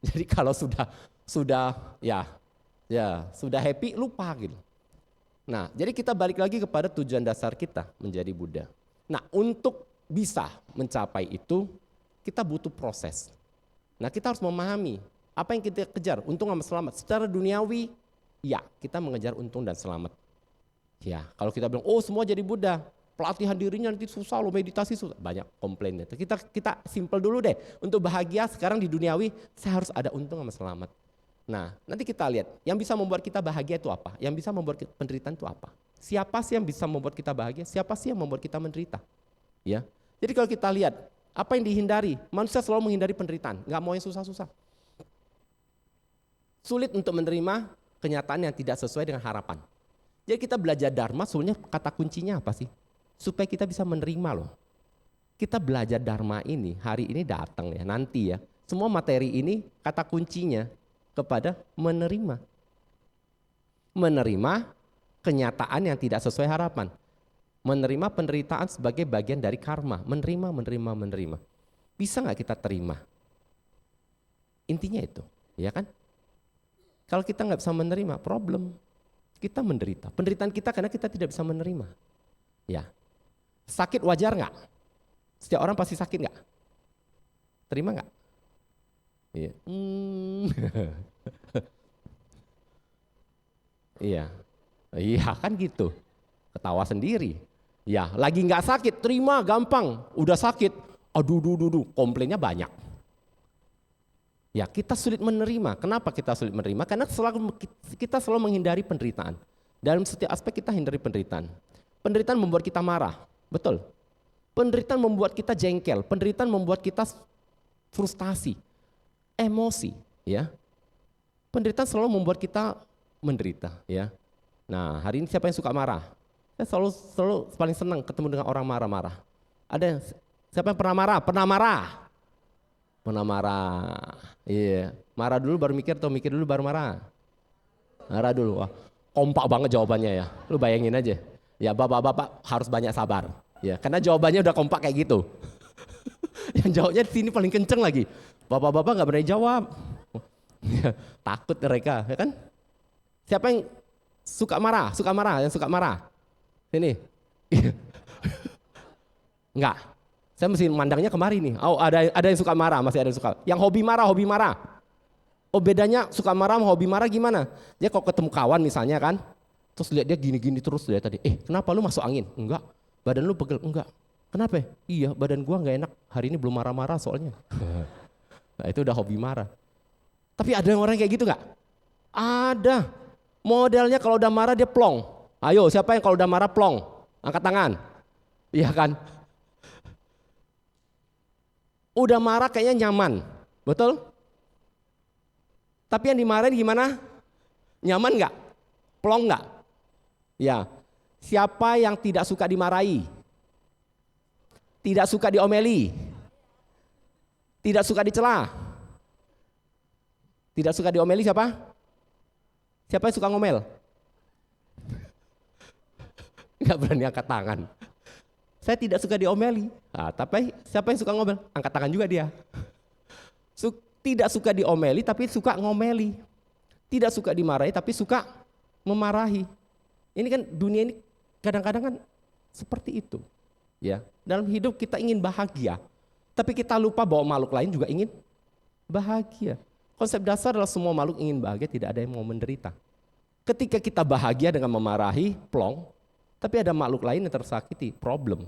S4: Jadi kalau sudah happy lupa gitu. Nah, jadi kita balik lagi kepada tujuan dasar kita menjadi Buddha. Nah, untuk bisa mencapai itu kita butuh proses. Nah, kita harus memahami apa yang kita kejar, untung sama selamat. Secara duniawi, ya kita mengejar untung dan selamat. Ya, kalau kita bilang, semua jadi Buddha, pelatihan dirinya nanti susah loh, meditasi susah, banyak komplainnya. Kita simple dulu deh, untuk bahagia sekarang di duniawi, saya harus ada untung sama selamat. Nah, nanti kita lihat, yang bisa membuat kita bahagia itu apa? Yang bisa membuat penderitaan itu apa? Siapa sih yang bisa membuat kita bahagia? Siapa sih yang membuat kita menderita? Ya, jadi kalau kita lihat, apa yang dihindari? Manusia selalu menghindari penderitaan, nggak mau yang susah-susah. Sulit untuk menerima kenyataan yang tidak sesuai dengan harapan. Jadi kita belajar Dharma, sebenarnya kata kuncinya apa sih? Supaya kita bisa menerima loh. Kita belajar Dharma ini, hari ini datang ya, nanti ya. Semua materi ini kata kuncinya kepada menerima. Menerima kenyataan yang tidak sesuai harapan. Menerima penderitaan sebagai bagian dari karma. Menerima. Bisa nggak kita terima? Intinya itu, ya kan? Kalau kita nggak bisa menerima, problem. Kita menderita. Penderitaan kita karena kita tidak bisa menerima. Ya, sakit wajar nggak? Setiap orang pasti sakit nggak? Terima nggak? Iya. Iya kan gitu. Ketawa sendiri. Ya, lagi nggak sakit, terima gampang. Udah sakit, aduh, komplainnya banyak. Ya, kita sulit menerima. Kenapa kita sulit menerima? Karena kita selalu menghindari penderitaan. Dalam setiap aspek kita hindari penderitaan. Penderitaan membuat kita marah, betul. Penderitaan membuat kita jengkel, penderitaan membuat kita frustasi, emosi, ya. Penderitaan selalu membuat kita menderita, ya. Nah, hari ini siapa yang suka marah? Saya selalu paling senang ketemu dengan orang marah-marah. Ada siapa yang pernah marah? Pernah marah? Pernah marah. Iya, marah dulu baru mikir atau mikir dulu baru marah? Marah dulu. Wah, kompak banget jawabannya ya. Lu bayangin aja. Ya, bapak-bapak harus banyak sabar. Ya, karena jawabannya udah kompak kayak gitu. Yang jawabnya di sini paling kenceng lagi. Bapak-bapak nggak berani jawab. Ya, takut mereka, ya kan? Siapa yang suka marah? Suka marah, yang suka marah. Sini. Enggak. Saya mesti mandangnya kemari nih. Oh, ada yang suka marah, masih ada yang suka. Yang hobi marah. Oh, bedanya suka marah sama hobi marah gimana? Dia kalau ketemu kawan misalnya kan, terus lihat dia gini-gini terus dia tadi. Kenapa lu masuk angin? Enggak. Badan lu pegel? Enggak. Kenapa? Iya, badan gua enggak enak. Hari ini belum marah-marah soalnya. Nah, itu udah hobi marah. Tapi ada orang kayak gitu enggak? Ada. Modelnya kalau udah marah dia plong. Ayo, siapa yang kalau udah marah plong? Angkat tangan. Iya kan? Udah marah kayaknya nyaman. Betul? Tapi yang dimarahin gimana? Nyaman enggak? Plong enggak? Ya. Siapa yang tidak suka dimarahi? Tidak suka diomeli? Tidak suka dicela? Tidak suka diomeli siapa? Siapa yang suka ngomel? Enggak berani angkat tangan. Saya tidak suka diomeli. Nah, tapi siapa yang suka ngomel? Angkat tangan juga dia. Tidak suka diomeli tapi suka ngomeli. Tidak suka dimarahi tapi suka memarahi. Ini kan dunia ini kadang-kadang kan seperti itu. Ya, dalam hidup kita ingin bahagia, tapi kita lupa bahwa makhluk lain juga ingin bahagia. Konsep dasar adalah semua makhluk ingin bahagia, tidak ada yang mau menderita. Ketika kita bahagia dengan memarahi, plong, tapi ada makhluk lain yang tersakiti, problem.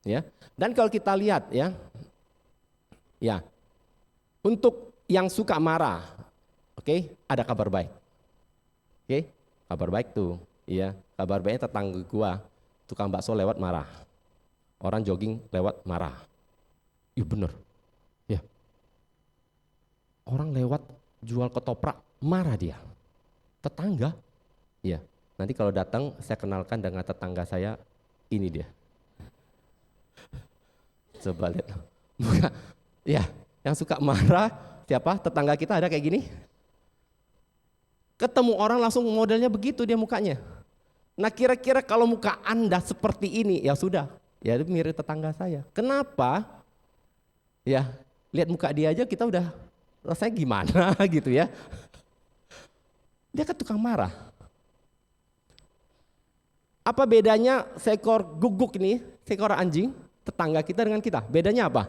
S4: Ya, dan kalau kita lihat ya, untuk yang suka marah, oke, ada kabar baik. Oke, kabar baik tuh, ya, kabar baiknya tetangga gua, tukang bakso lewat marah. Orang jogging lewat marah. Iya bener. Ya. Orang lewat jual ketoprak marah dia. Tetangga. Ya. Nanti kalau datang saya kenalkan dengan tetangga saya, ini dia. Coba lihat. Buka. Ya, yang suka marah siapa? Tetangga kita ada kayak gini. Ketemu orang langsung modelnya begitu dia mukanya. Nah, kira-kira kalau muka Anda seperti ini, ya sudah. Ya itu mirip tetangga saya. Kenapa? Ya, lihat muka dia aja kita udah rasanya gimana gitu ya. Dia kan tukang marah. Apa bedanya seekor guguk ini, seekor anjing, tetangga kita dengan kita? Bedanya apa?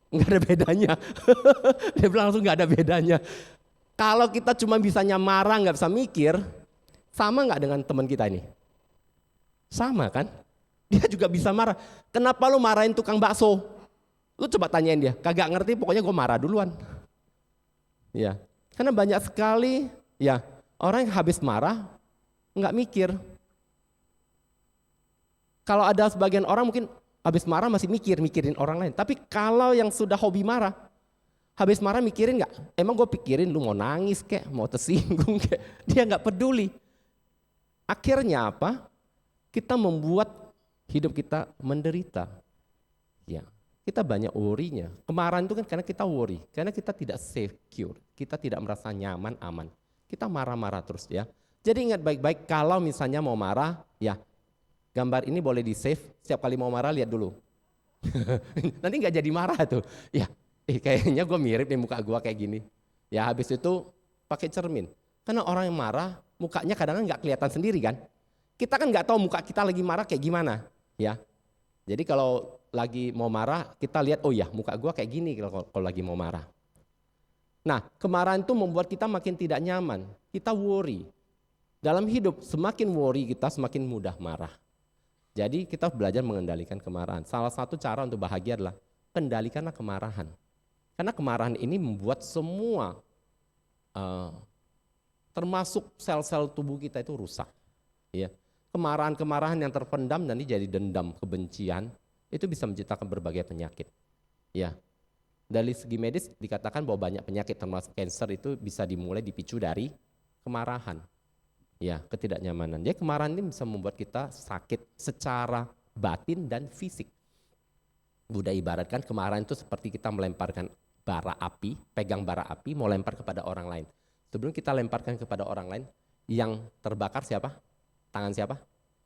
S4: Enggak ada bedanya. Dia bilang langsung enggak ada bedanya. Kalau kita cuma bisanya marah, enggak bisa mikir, sama enggak dengan teman kita ini? Sama kan? Dia juga bisa marah. Kenapa lu marahin tukang bakso? Lu coba tanyain dia, kagak ngerti pokoknya gue marah duluan. Ya, karena banyak sekali ya orang yang habis marah nggak mikir. Kalau ada sebagian orang mungkin habis marah masih mikirin orang lain. Tapi kalau yang sudah hobi marah, habis marah mikirin nggak? Emang gue pikirin lu mau nangis kek, mau tersinggung kek? Dia nggak peduli. Akhirnya apa? Kita membuat hidup kita menderita. Ya, kita banyak worry-nya. Kemarahan itu kan karena kita worry, karena kita tidak secure, kita tidak merasa nyaman, aman. Kita marah-marah terus ya. Jadi ingat baik-baik kalau misalnya mau marah, ya gambar ini boleh di-save, setiap kali mau marah lihat dulu. Nanti nggak jadi marah tuh. Ya, kayaknya gue mirip nih muka gue kayak gini. Ya habis itu pakai cermin. Karena orang yang marah, mukanya kadang-kadang nggak kelihatan sendiri kan. Kita kan nggak tahu muka kita lagi marah kayak gimana. Ya, jadi kalau lagi mau marah kita lihat oh ya muka gua kayak gini kalau lagi mau marah. Nah kemarahan itu membuat kita makin tidak nyaman, kita worry. Dalam hidup semakin worry kita semakin mudah marah. Jadi kita belajar mengendalikan kemarahan. Salah satu cara untuk bahagia adalah kendalikanlah kemarahan. Karena kemarahan ini membuat semua, termasuk sel-sel tubuh kita itu rusak. Ya. Kemarahan-kemarahan yang terpendam nanti jadi dendam, kebencian, itu bisa menciptakan berbagai penyakit. Ya. Dari segi medis dikatakan bahwa banyak penyakit termasuk kanker itu bisa dimulai dipicu dari kemarahan. Ya, ketidaknyamanan. Jadi kemarahan ini bisa membuat kita sakit secara batin dan fisik. Buddha ibaratkan kemarahan itu seperti kita melemparkan bara api, pegang bara api, mau lempar kepada orang lain. Sebelum kita lemparkan kepada orang lain, yang terbakar siapa? Tangan siapa?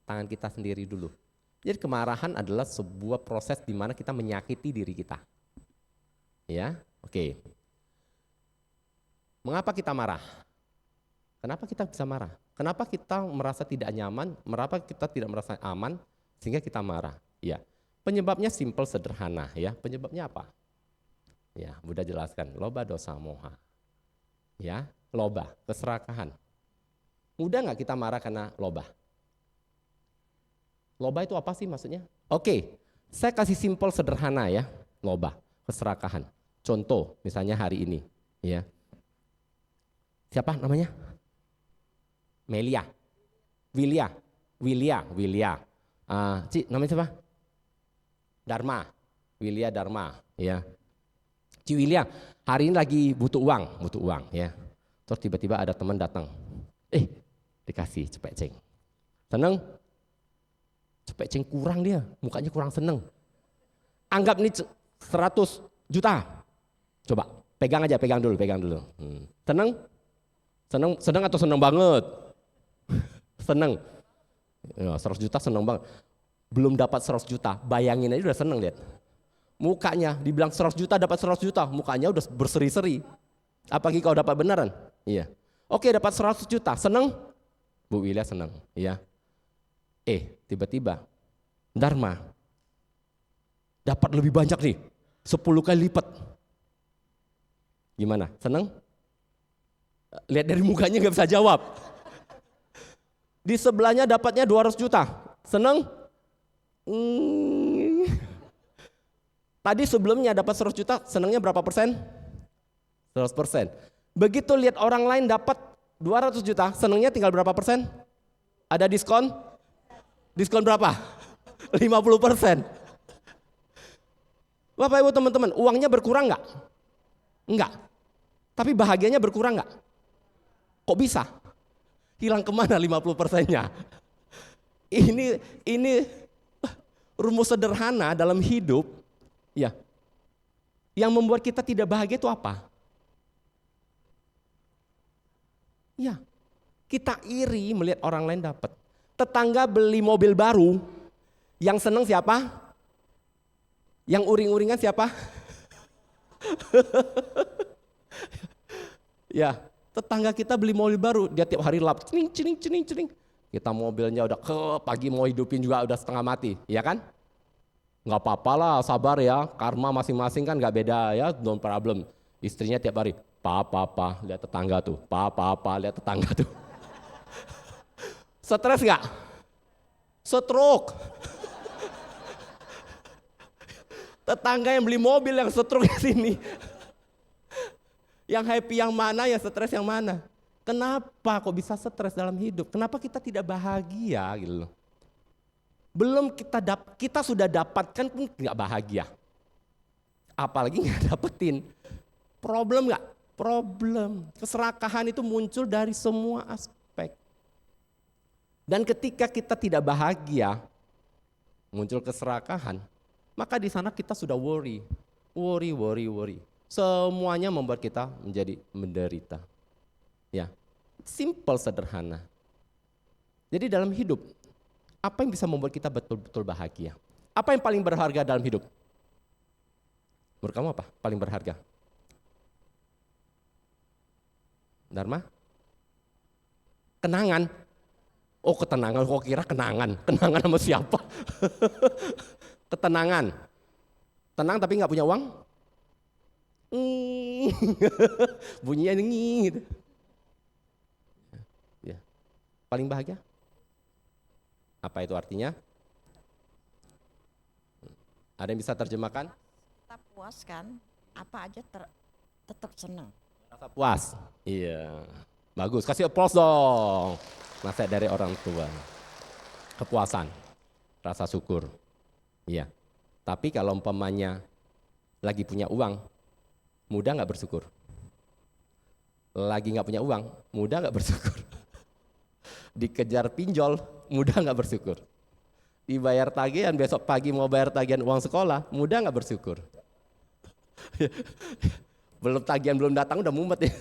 S4: Tangan kita sendiri dulu. Jadi kemarahan adalah sebuah proses di mana kita menyakiti diri kita. Ya, oke. Mengapa kita marah? Kenapa kita bisa marah? Kenapa kita merasa tidak nyaman? Mengapa kita tidak merasa aman sehingga kita marah? Ya, penyebabnya simpel sederhana ya. Penyebabnya apa? Ya, Buddha jelaskan, loba dosa moha. Ya, loba, keserakahan. Mudah nggak kita marah karena loba? Loba itu apa sih maksudnya? Oke, saya kasih simpel sederhana ya, loba, keserakahan. Contoh, misalnya hari ini, ya. Siapa namanya? Melia, Willia. Cik, namanya siapa? Dharma, Willia Dharma, ya. Cik Willia, hari ini lagi butuh uang, ya. Terus tiba-tiba ada teman datang, dikasih cepet ceng, seneng, cepet ceng kurang dia, mukanya kurang seneng. Anggap ini 100 juta, coba pegang dulu. Seneng atau seneng banget? Seneng, ya, 100 juta seneng banget. Belum dapat 100 juta, bayangin aja udah seneng lihat. Mukanya dibilang 100 juta dapat 100 juta, mukanya udah berseri-seri. Apalagi kalau dapat beneran. Iya. Oke, dapat 100 juta, seneng? Bu Willia seneng, ya. Tiba-tiba Dharma dapat lebih banyak nih, 10 kali lipat. Gimana? Seneng? Lihat dari mukanya nggak bisa jawab. Di sebelahnya dapatnya 200 juta, seneng? Tadi sebelumnya dapat 100 juta, senangnya berapa persen? 100%. Begitu lihat orang lain dapat 200 juta, senangnya tinggal berapa persen? Ada diskon? Diskon berapa? 50%. Bapak Ibu teman-teman, uangnya berkurang nggak? Enggak. Tapi bahagianya berkurang nggak? Kok bisa? Hilang kemana 50%-nya? Ini rumus sederhana dalam hidup. Ya, yang membuat kita tidak bahagia itu apa? Ya, kita iri melihat orang lain dapat. Tetangga beli mobil baru, yang senang siapa? Yang uring-uringan siapa? Ya, tetangga kita beli mobil baru, dia tiap hari lap, cening. Kita mobilnya udah pagi mau hidupin juga udah setengah mati, ya kan? Nggak apa-apa lah, sabar ya, karma masing-masing kan nggak beda ya, no problem. Istrinya tiap hari, papa, lihat tetangga tuh, papa, lihat tetangga tuh. Stres nggak? Stroke. Tetangga yang beli mobil yang stroke di sini. Yang happy yang mana, yang stres yang mana? Kenapa kok bisa stres dalam hidup? Kenapa kita tidak bahagia gitu loh? Belum kita sudah dapatkan pun nggak bahagia, apalagi nggak dapetin. Problem nggak? Problem. Keserakahan itu muncul dari semua aspek. Dan ketika kita tidak bahagia, muncul keserakahan, maka di sana kita sudah worry. Semuanya membuat kita menjadi menderita. Ya, simple sederhana. Jadi dalam hidup, apa yang bisa membuat kita betul-betul bahagia? Apa yang paling berharga dalam hidup? Menurut kamu apa paling berharga? Dharma? Kenangan. Oh, ketenangan, kok kira kenangan. Kenangan sama siapa? Ketenangan. Tenang tapi nggak punya uang? Bunyinya gitu. Ya. Paling bahagia? Apa itu artinya? Ada yang bisa terjemahkan?
S5: Kita puas kan apa aja tetap senang.
S4: Rasa puas. Iya. Bagus, kasih applause dong. Nasihat dari orang tua. Kepuasan, rasa syukur. Iya. Tapi kalau umpamanya lagi punya uang, mudah nggak bersyukur? Lagi nggak punya uang, mudah nggak bersyukur? Dikejar pinjol, mudah nggak bersyukur? Dibayar tagihan, besok pagi mau bayar tagihan uang sekolah, mudah nggak bersyukur? Belum tagihan belum datang udah mumet ya.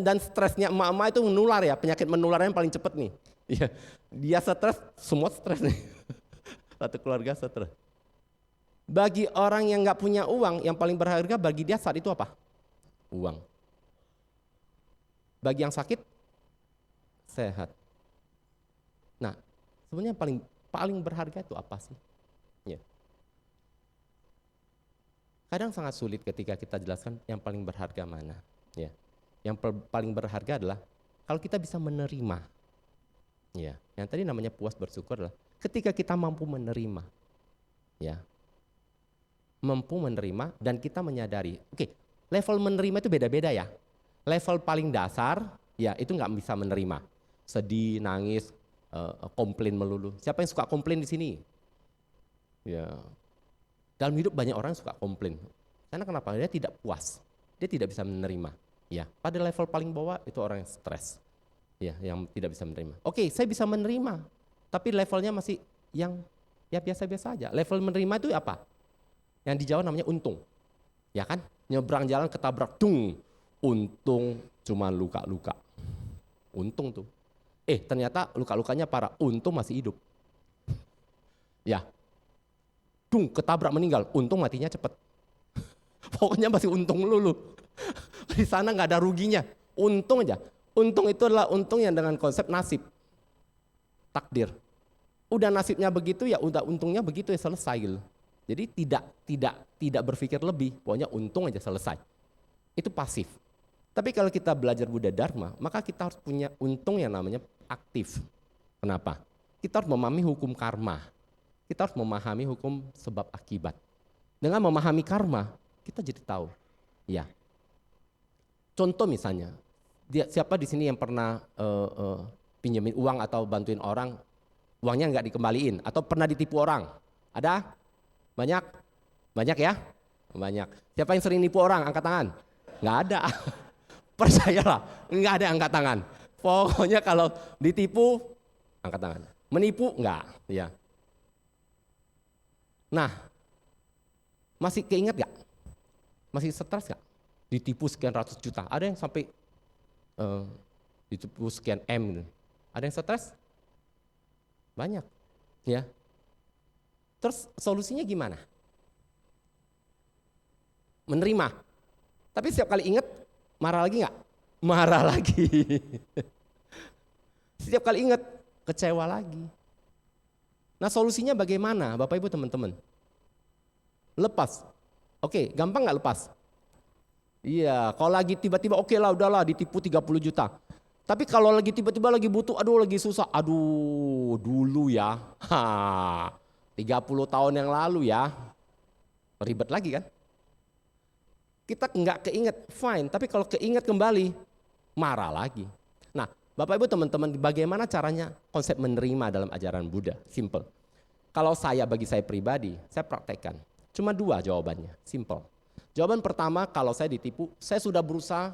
S4: Dan stresnya emak-emak itu menular ya, penyakit menularnya yang paling cepat nih. Iya, dia stres, semua stres nih. Satu keluarga stres. Bagi orang yang nggak punya uang, yang paling berharga bagi dia saat itu apa? Uang. Bagi yang sakit, sehat. Nah, sebenarnya yang paling berharga itu apa sih? Ya. Kadang sangat sulit ketika kita jelaskan yang paling berharga mana. Ya. Yang paling berharga adalah kalau kita bisa menerima. Ya, yang tadi namanya puas bersyukur adalah ketika kita mampu menerima. Ya. Mampu menerima dan kita menyadari. Oke, level menerima itu beda-beda ya. Level paling dasar ya itu nggak bisa menerima. Sedih, nangis, komplain melulu. Siapa yang suka komplain di sini? Ya. Dalam hidup banyak orang yang suka komplain. Karena kenapa? Dia tidak puas. Dia tidak bisa menerima. Ya, pada level paling bawah itu orang yang stres. Ya, yang tidak bisa menerima. Oke, saya bisa menerima. Tapi levelnya masih yang ya biasa-biasa aja. Level menerima itu apa? Yang di Jawa namanya untung. Ya kan? Nyebrang jalan ketabrak dung. Untung cuma luka-luka. Untung tuh. Ternyata luka-lukanya parah. Untung masih hidup. Ya. Dung ketabrak meninggal. Untung matinya cepat. Pokoknya masih untung melulu. Di sana nggak ada ruginya. Untung aja. Untung itu adalah untung yang dengan konsep nasib. Takdir. Udah nasibnya begitu ya udah untungnya begitu ya selesai gitu. Jadi tidak berpikir lebih. Pokoknya untung aja selesai. Itu pasif. Tapi kalau kita belajar Buddha Dharma, maka kita harus punya untung yang namanya aktif. Kenapa? Kita harus memahami hukum karma. Kita harus memahami hukum sebab akibat. Dengan memahami karma, kita jadi tahu. Ya. Contoh misalnya, siapa di sini yang pernah pinjemin uang atau bantuin orang, uangnya nggak dikembaliin, atau pernah ditipu orang? Ada? Banyak? Banyak ya? Banyak. Siapa yang sering nipu orang? Angkat tangan. Nggak ada. Percayalah, nggak ada angkat tangan. Pokoknya kalau ditipu, angkat tangan. Menipu, nggak. Ya. Nah, masih keinget nggak? Masih stres nggak? Ditipu sekian ratus juta. Ada yang sampai ditipu sekian M. Ada yang stres? Banyak. Ya. Terus solusinya gimana? Menerima. Tapi setiap kali ingat, marah lagi nggak? Marah lagi. Setiap kali ingat, kecewa lagi. Nah solusinya bagaimana Bapak Ibu teman-teman? Lepas. Oke, gampang nggak lepas? Iya, kalau lagi tiba-tiba oke lah udahlah ditipu 30 juta. Tapi kalau lagi tiba-tiba lagi butuh, aduh lagi susah, aduh dulu ya. 30 tahun yang lalu ya. Ribet lagi kan? Kita nggak keinget, fine. Tapi kalau keinget kembali, marah lagi. Nah, Bapak Ibu teman-teman, bagaimana caranya konsep menerima dalam ajaran Buddha? Simple. Kalau bagi saya pribadi, saya praktekkan. Cuma 2 jawabannya, simple. Jawaban pertama, kalau saya ditipu, saya sudah berusaha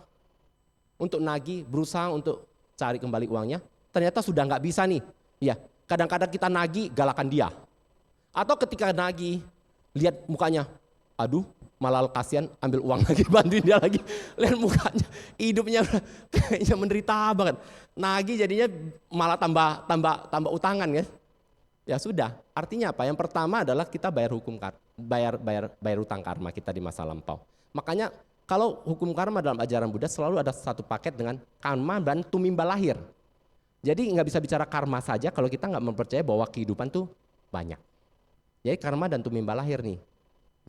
S4: untuk nagih, berusaha untuk cari kembali uangnya. Ternyata sudah nggak bisa nih. Ya, kadang-kadang kita nagih, galakan dia. Atau ketika nagih, lihat mukanya, aduh, malah kasihan, ambil uang lagi, bantuin dia lagi. Lihat mukanya, hidupnya kayaknya menderita banget. Nagih jadinya malah tambah utangan kan. Ya sudah, artinya apa? Yang pertama adalah kita bayar utang karma kita di masa lampau. Makanya kalau hukum karma dalam ajaran Buddha selalu ada satu paket dengan karma dan tumimbal lahir. Jadi nggak bisa bicara karma saja kalau kita nggak mempercayai bahwa kehidupan tuh banyak. Jadi karma dan tumimbal lahir nih.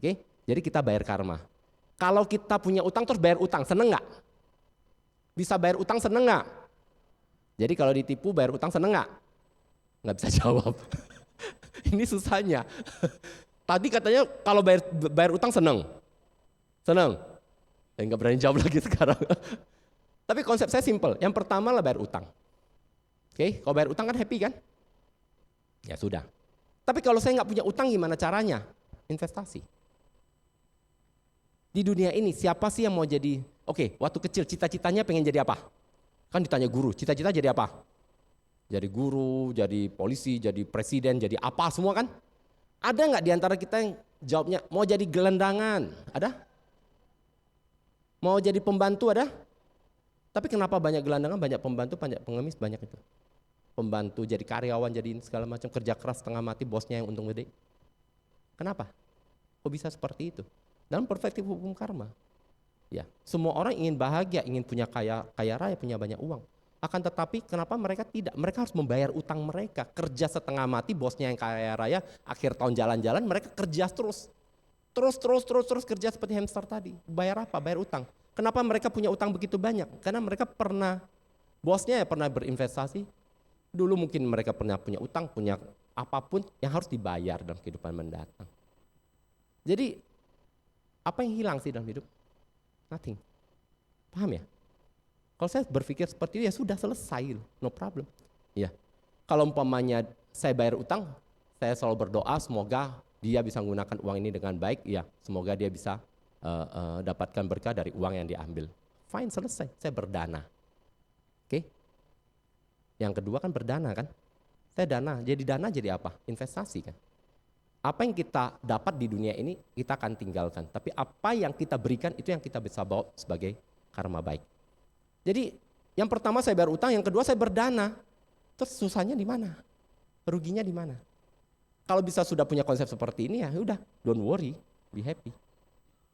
S4: Oke? Jadi kita bayar karma. Kalau kita punya utang terus bayar utang, seneng nggak? Bisa bayar utang seneng nggak? Jadi kalau ditipu bayar utang seneng nggak? Nggak bisa jawab. Ini susahnya. Tadi katanya kalau bayar utang seneng. Senang? Nggak berani jawab lagi sekarang. Tapi konsep saya simple. Yang pertama lah bayar utang. Oke, kalau bayar utang kan happy kan? Ya sudah. Tapi kalau saya nggak punya utang gimana caranya? Investasi. Di dunia ini siapa sih yang mau jadi, oke, waktu kecil cita-citanya pengen jadi apa? Kan ditanya guru, cita-cita jadi apa? Jadi guru, jadi polisi, jadi presiden, jadi apa semua kan? Ada nggak di antara kita yang jawabnya mau jadi gelandangan? Ada? Mau jadi pembantu ada? Tapi kenapa banyak gelandangan, banyak pembantu, banyak pengemis, banyak itu? Pembantu jadi karyawan, jadi segala macam, kerja keras setengah mati, bosnya yang untung gede. Kenapa? Kok bisa seperti itu? Dalam perspektif hukum karma. Ya, semua orang ingin bahagia, ingin punya kaya raya, punya banyak uang. Akan tetapi kenapa mereka tidak? Mereka harus membayar utang mereka. Kerja setengah mati, bosnya yang kaya raya, akhir tahun jalan-jalan, mereka kerja terus. Terus kerja seperti hamster tadi. Bayar apa? Bayar utang. Kenapa mereka punya utang begitu banyak? Karena mereka pernah, bosnya ya pernah berinvestasi. Dulu mungkin mereka pernah punya utang, punya apapun yang harus dibayar dalam kehidupan mendatang. Jadi apa yang hilang sih dalam hidup? Nothing. Paham ya? Kalau saya berpikir seperti itu ya sudah selesai, no problem. Ya. Kalau umpamanya saya bayar utang, saya selalu berdoa semoga dia bisa menggunakan uang ini dengan baik, ya semoga dia bisa dapatkan berkah dari uang yang diambil. Fine, selesai, saya berdana. Oke? Yang kedua kan berdana kan? Saya dana, jadi apa? Investasi kan? Apa yang kita dapat di dunia ini kita akan tinggalkan, tapi apa yang kita berikan itu yang kita bisa bawa sebagai karma baik. Jadi yang pertama saya bayar utang, yang kedua saya berdana. Terus susahnya di mana? Ruginya di mana? Kalau bisa sudah punya konsep seperti ini ya udah, don't worry, be happy.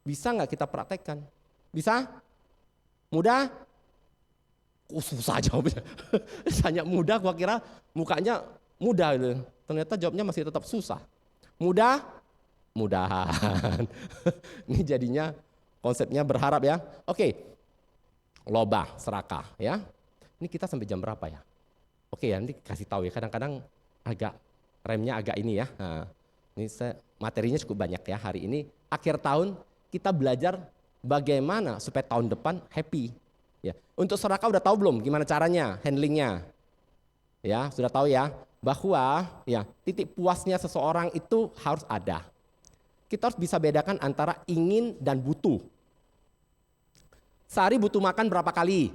S4: Bisa nggak kita praktekkan? Bisa? Mudah? Susah jawabnya. Tanya mudah, gua kira mukanya mudah gitu. Ternyata jawabnya masih tetap susah. Mudah? Mudahan. Ini jadinya konsepnya berharap ya. Oke. Loba, serakah ya. Ini kita sampai jam berapa ya? Oke ya, nanti kasih tahu ya. Kadang-kadang agak remnya agak ini ya. Nah, ini materinya cukup banyak ya hari ini. Akhir tahun kita belajar bagaimana supaya tahun depan happy. Ya. Untuk serakah udah tahu belum gimana caranya, handlingnya? Ya, sudah tahu ya. Bahwa ya titik puasnya seseorang itu harus ada. Kita harus bisa bedakan antara ingin dan butuh. Sehari butuh makan berapa kali?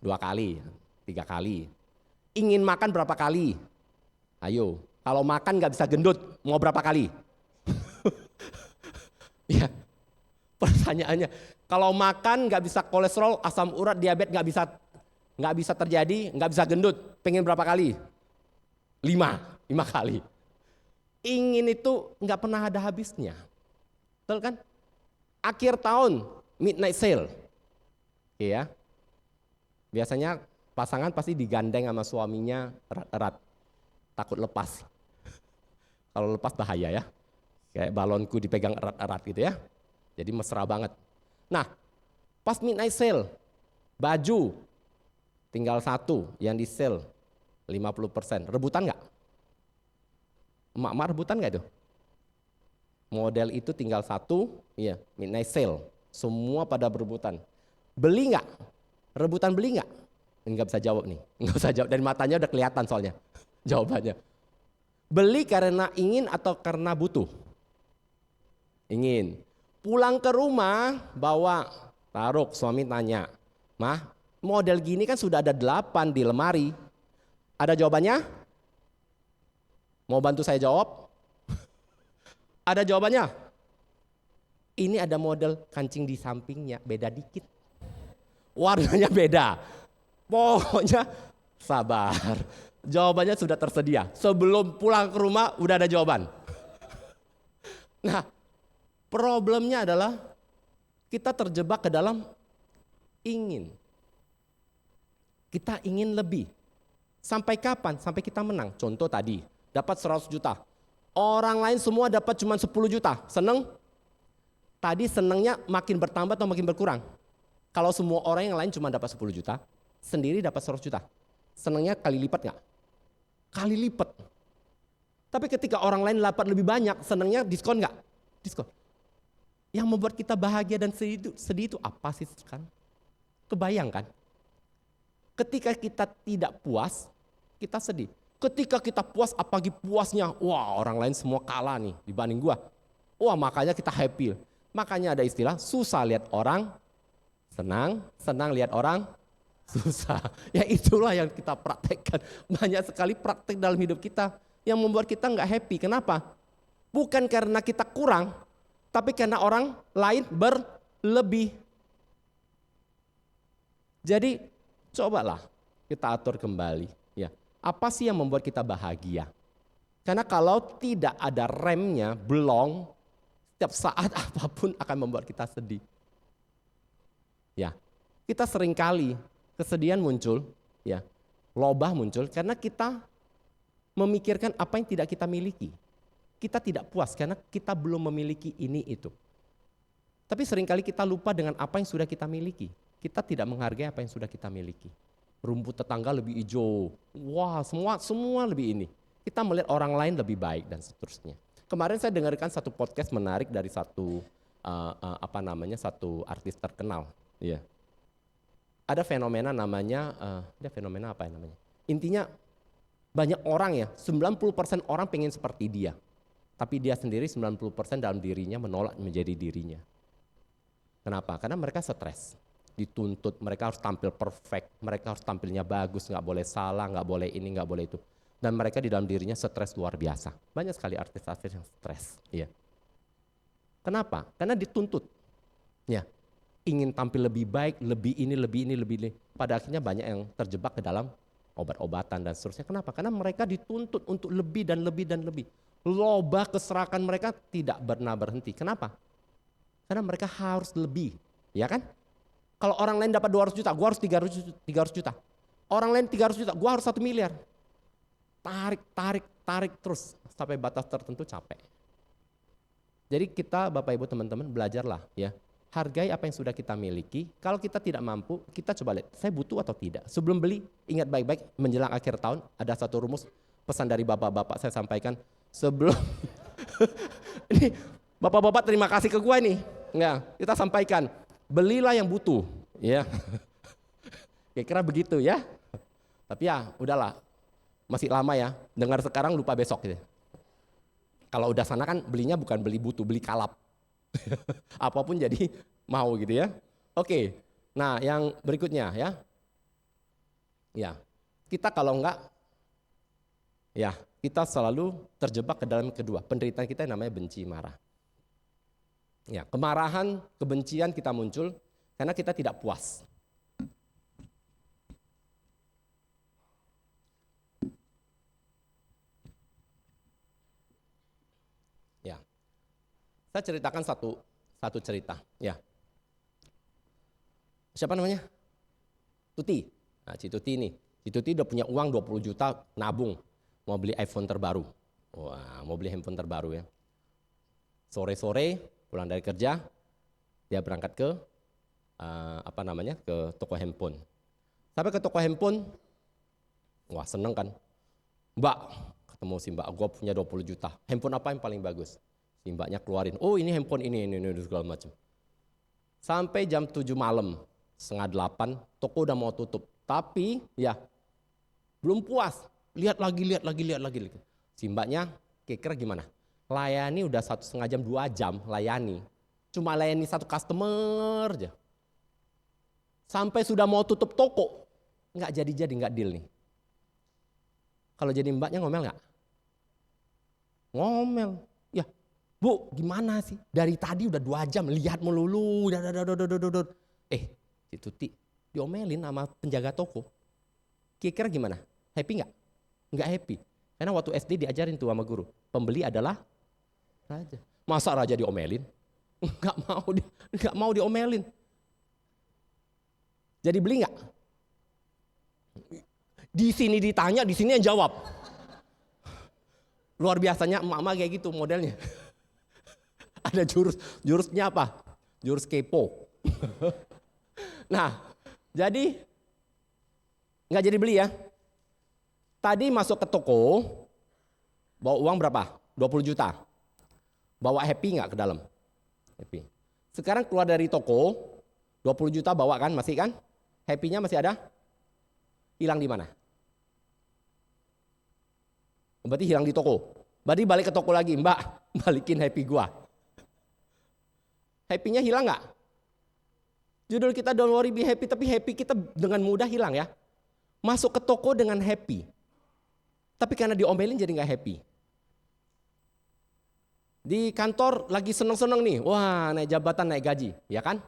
S4: 2 kali, 3 kali. Ingin makan berapa kali? Ayo, kalau makan nggak bisa gendut, mau berapa kali? Ya, pertanyaannya, kalau makan nggak bisa kolesterol, asam urat, diabetes nggak bisa terjadi, nggak bisa gendut, pengen berapa kali? 5 kali. Ingin itu nggak pernah ada habisnya, betul kan? Akhir tahun midnight sale, ya. Biasanya pasangan pasti digandeng sama suaminya erat-erat, takut lepas. Kalau lepas bahaya ya, kayak balonku dipegang erat-erat gitu ya. Jadi mesra banget. Nah, pas midnight sale, baju tinggal 1 yang di sale 50%. Rebutan nggak? Emak-emak rebutan nggak itu? Model itu tinggal 1, iya, midnight sale. Semua pada berebutan. Beli nggak? Rebutan beli nggak? Nggak bisa jawab nih. Nggak bisa jawab, dari matanya udah kelihatan soalnya jawabannya. Beli karena ingin atau karena butuh? Ingin. Pulang ke rumah bawa, taruh, suami tanya, "Mah, model gini kan sudah ada 8 di lemari. Ada jawabannya? Mau bantu saya jawab?" Ada jawabannya? Ini ada model kancing di sampingnya, beda dikit. Warnanya beda. Pokoknya sabar. Jawabannya sudah tersedia. Sebelum pulang ke rumah udah ada jawaban. Nah, problemnya adalah kita terjebak ke dalam ingin. Kita ingin lebih. Sampai kapan? Sampai kita menang. Contoh tadi, dapat 100 juta. Orang lain semua dapat cuma 10 juta. Seneng? Tadi senengnya makin bertambah atau makin berkurang? Kalau semua orang yang lain cuma dapat 10 juta, sendiri dapat 100 juta. Senengnya kali lipat nggak? Kali lipat. Tapi ketika orang lain dapat lebih banyak, senengnya diskon nggak? Diskon. Yang membuat kita bahagia dan sedih itu apa sih kan? Kebayangkan? Ketika kita tidak puas, kita sedih. Ketika kita puas, apalagi puasnya, wah orang lain semua kalah nih dibanding gua. Wah makanya kita happy. Makanya ada istilah, susah lihat orang senang, senang lihat orang susah. Ya itulah yang kita praktekkan. Banyak sekali praktek dalam hidup kita yang membuat kita nggak happy. Kenapa? Bukan karena kita kurang, tapi karena orang lain berlebih. Jadi cobalah kita atur kembali. Ya, apa sih yang membuat kita bahagia? Karena kalau tidak ada remnya, belong, setiap saat apapun akan membuat kita sedih. Ya, kita seringkali kesedihan muncul, ya, lobah muncul karena kita memikirkan apa yang tidak kita miliki. Kita tidak puas karena kita belum memiliki ini itu. Tapi seringkali kita lupa dengan apa yang sudah kita miliki. Kita tidak menghargai apa yang sudah kita miliki. Rumput tetangga lebih hijau, wah semua lebih ini. Kita melihat orang lain lebih baik dan seterusnya. Kemarin saya dengarkan satu podcast menarik dari satu satu artis terkenal. Ya. Ada fenomena namanya, fenomena apa ya namanya? Intinya banyak orang ya, 90% orang pengen seperti dia. Tapi dia sendiri 90% dalam dirinya menolak menjadi dirinya. Kenapa? Karena mereka stres, dituntut, mereka harus tampil perfect, mereka harus tampilnya bagus, nggak boleh salah, nggak boleh ini, nggak boleh itu. Dan mereka di dalam dirinya stres luar biasa. Banyak sekali artis-artis yang stres. Ya. Kenapa? Karena dituntut. Ya. Ingin tampil lebih baik, lebih ini. Pada akhirnya banyak yang terjebak ke dalam obat-obatan dan seterusnya. Kenapa? Karena mereka dituntut untuk lebih dan lebih. Lobah keserakan mereka tidak pernah berhenti. Kenapa? Karena mereka harus lebih, ya kan? Kalau orang lain dapat 200 juta, gua harus 300 juta. Orang lain 300 juta, gua harus 1 miliar. Tarik terus sampai batas tertentu capek. Jadi kita Bapak Ibu teman-teman belajarlah ya. Hargai apa yang sudah kita miliki. Kalau kita tidak mampu, kita coba lihat, saya butuh atau tidak. Sebelum beli, ingat baik-baik menjelang akhir tahun ada satu rumus pesan dari bapak-bapak saya sampaikan. Sebelum ini bapak-bapak terima kasih ke gue nih. Ya, kita sampaikan, belilah yang butuh, ya. Kira-kira begitu ya. Tapi ya, udahlah. Masih lama ya. Dengar sekarang lupa besok gitu. Kalau udah sana kan belinya bukan beli butuh, beli kalap. Apapun jadi mau gitu ya. Oke. Nah, yang berikutnya ya. Ya. Kita kalau enggak ya, kita selalu terjebak ke dalam kedua. Penderitaan kita yang namanya benci, marah. Ya, kemarahan, kebencian kita muncul karena kita tidak puas. Ya. Saya ceritakan satu cerita, ya. Siapa namanya? Tuti. Nah, Tuti ini. Tuti udah punya uang 20 juta nabung. Mau beli iPhone terbaru. Wah, mau beli handphone terbaru ya. Sore-sore pulang dari kerja, dia berangkat ke ke toko handphone. Sampai ke toko handphone, wah seneng kan. Mbak, ketemu si mbak, gue punya 20 juta. Handphone apa yang paling bagus? Si mbaknya keluarin, oh ini handphone ini segala macam. Sampai jam 7 malam, 7:30, toko udah mau tutup. Tapi ya belum puas. Lihat lagi. Si mbaknya kira-kira gimana? Layani udah 1,5 jam, 2 jam layani. Cuma layani satu customer aja. Sampai sudah mau tutup toko, nggak jadi, nggak deal nih. Kalau jadi mbaknya ngomel nggak? Ngomel. Ya, Bu gimana sih? Dari tadi udah 2 jam, lihat melulu. Si Tuti diomelin sama penjaga toko. Kira-kira gimana? Happy nggak? Nggak happy. Karena waktu SD diajarin tuh sama guru, pembeli adalah raja. Masa raja diomelin? Nggak mau diomelin. Jadi beli nggak? Di sini ditanya, di sini yang jawab. Luar biasanya emak-emak kayak gitu modelnya. Ada jurusnya apa? Jurus kepo. Nah, jadi nggak jadi beli ya. Tadi masuk ke toko, bawa uang berapa? 20 juta. Bawa happy nggak ke dalam? Happy. Sekarang keluar dari toko, 20 juta bawa kan, masih kan? Happy-nya masih ada? Hilang di mana? Berarti hilang di toko. Berarti balik ke toko lagi, Mbak, balikin happy gua. Happy-nya hilang nggak? Judul kita don't worry be happy, tapi happy kita dengan mudah hilang ya. Masuk ke toko dengan happy. Tapi karena diomelin jadi nggak happy. Di kantor lagi seneng-seneng nih, wah naik jabatan, naik gaji, ya kan?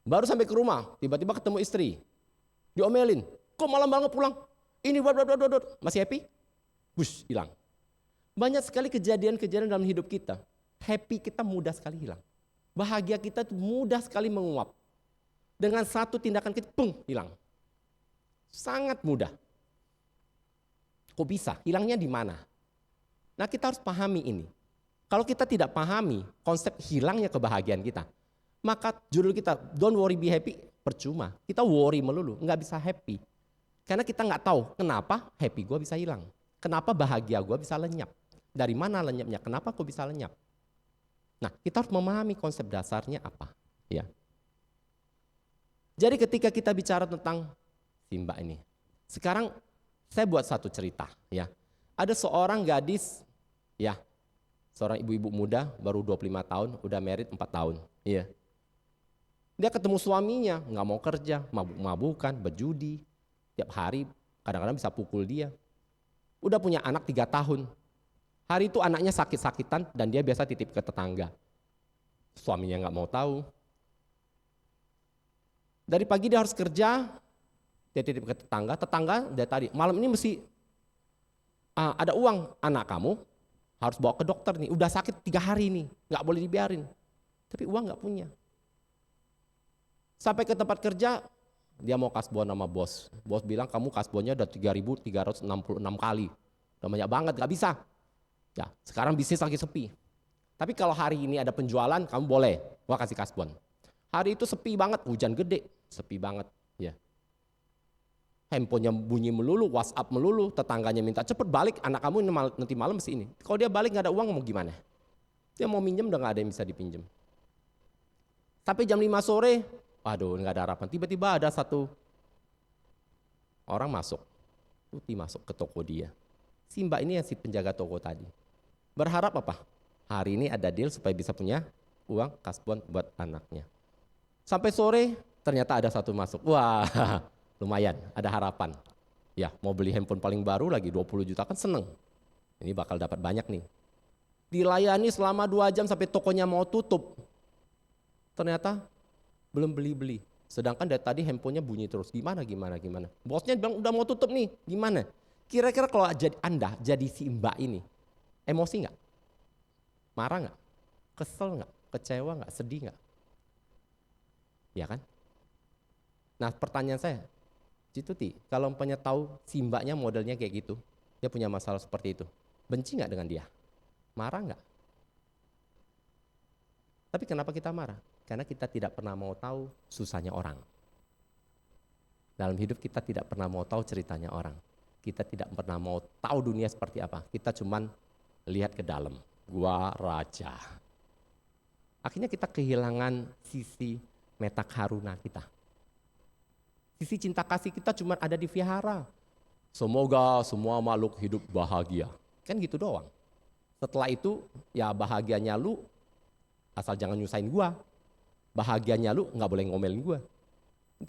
S4: Baru sampai ke rumah, tiba-tiba ketemu istri. Diomelin, kok malam banget pulang? Ini masih happy? Bush, hilang. Banyak sekali kejadian-kejadian dalam hidup kita. Happy kita mudah sekali hilang. Bahagia kita tuh mudah sekali menguap. Dengan satu tindakan kita, hilang. Sangat mudah. Kok bisa? Hilangnya di mana? Nah, kita harus pahami ini. Kalau kita tidak pahami konsep hilangnya kebahagiaan kita, maka judul kita don't worry be happy percuma. Kita worry melulu, nggak bisa happy. Karena kita nggak tahu kenapa happy gue bisa hilang. Kenapa bahagia gue bisa lenyap. Dari mana lenyapnya? Kenapa kok bisa lenyap? Nah, kita harus memahami konsep dasarnya apa. Ya. Jadi ketika kita bicara tentang si Mbak ini, sekarang saya buat satu cerita. Ya, ada seorang gadis, ya, seorang ibu-ibu muda baru 25 tahun, udah married 4 tahun. Iya. Dia ketemu suaminya, nggak mau kerja, mabuk-mabukan, berjudi, tiap hari kadang-kadang bisa pukul dia. Udah punya anak 3 tahun. Hari itu anaknya sakit-sakitan dan dia biasa titip ke tetangga. Suaminya nggak mau tahu. Dari pagi dia harus kerja, dia titip ke tetangga dari tadi, malam ini mesti ada uang, anak kamu harus bawa ke dokter nih, udah sakit 3 hari nih, nggak boleh dibiarin. Tapi uang nggak punya. Sampai ke tempat kerja, dia mau kasbon sama bos. Bos bilang kamu kasbonnya udah 3.366 kali, udah banyak banget, nggak bisa. Ya, sekarang bisnis lagi sepi. Tapi kalau hari ini ada penjualan, kamu boleh, gua kasih kasbon. Hari itu sepi banget, hujan gede, sepi banget. Ya. Handphonenya bunyi melulu, WhatsApp melulu, tetangganya minta cepet balik, anak kamu nanti malam mesti ini. Kalau dia balik nggak ada uang mau gimana? Dia mau minjem udah nggak ada yang bisa dipinjem. Sampai jam 5 sore, waduh nggak ada harapan. Tiba-tiba ada satu orang masuk, Tuti masuk ke toko dia. Si Mbak ini yang si penjaga toko tadi. Berharap apa? Hari ini ada deal supaya bisa punya uang kasbon buat anaknya. Sampai sore ternyata ada satu masuk. Wah, lumayan, ada harapan. Ya, mau beli handphone paling baru lagi 20 juta kan seneng. Ini bakal dapat banyak nih. Dilayani selama 2 jam sampai tokonya mau tutup. Ternyata belum beli-beli. Sedangkan dari tadi handphonenya bunyi terus. Gimana? Bosnya bilang udah mau tutup nih, gimana? Kira-kira kalau Anda jadi si Mbak ini, emosi nggak? Marah nggak? Kesel nggak? Kecewa nggak? Sedih nggak? Ya kan? Nah pertanyaan saya, Cituti, kalau umpamanya tahu si Mbaknya modelnya kayak gitu, dia punya masalah seperti itu, benci nggak dengan dia? Marah nggak? Tapi kenapa kita marah? Karena kita tidak pernah mau tahu susahnya orang. Dalam hidup kita tidak pernah mau tahu ceritanya orang. Kita tidak pernah mau tahu dunia seperti apa. Kita cuman lihat ke dalam. Gua raja. Akhirnya kita kehilangan sisi meta karuna kita. Sisi cinta kasih kita cuma ada di vihara. Semoga semua makhluk hidup bahagia. Kan gitu doang. Setelah itu ya bahagianya lu asal jangan nyusahin gua. Bahagianya lu nggak boleh ngomelin gua.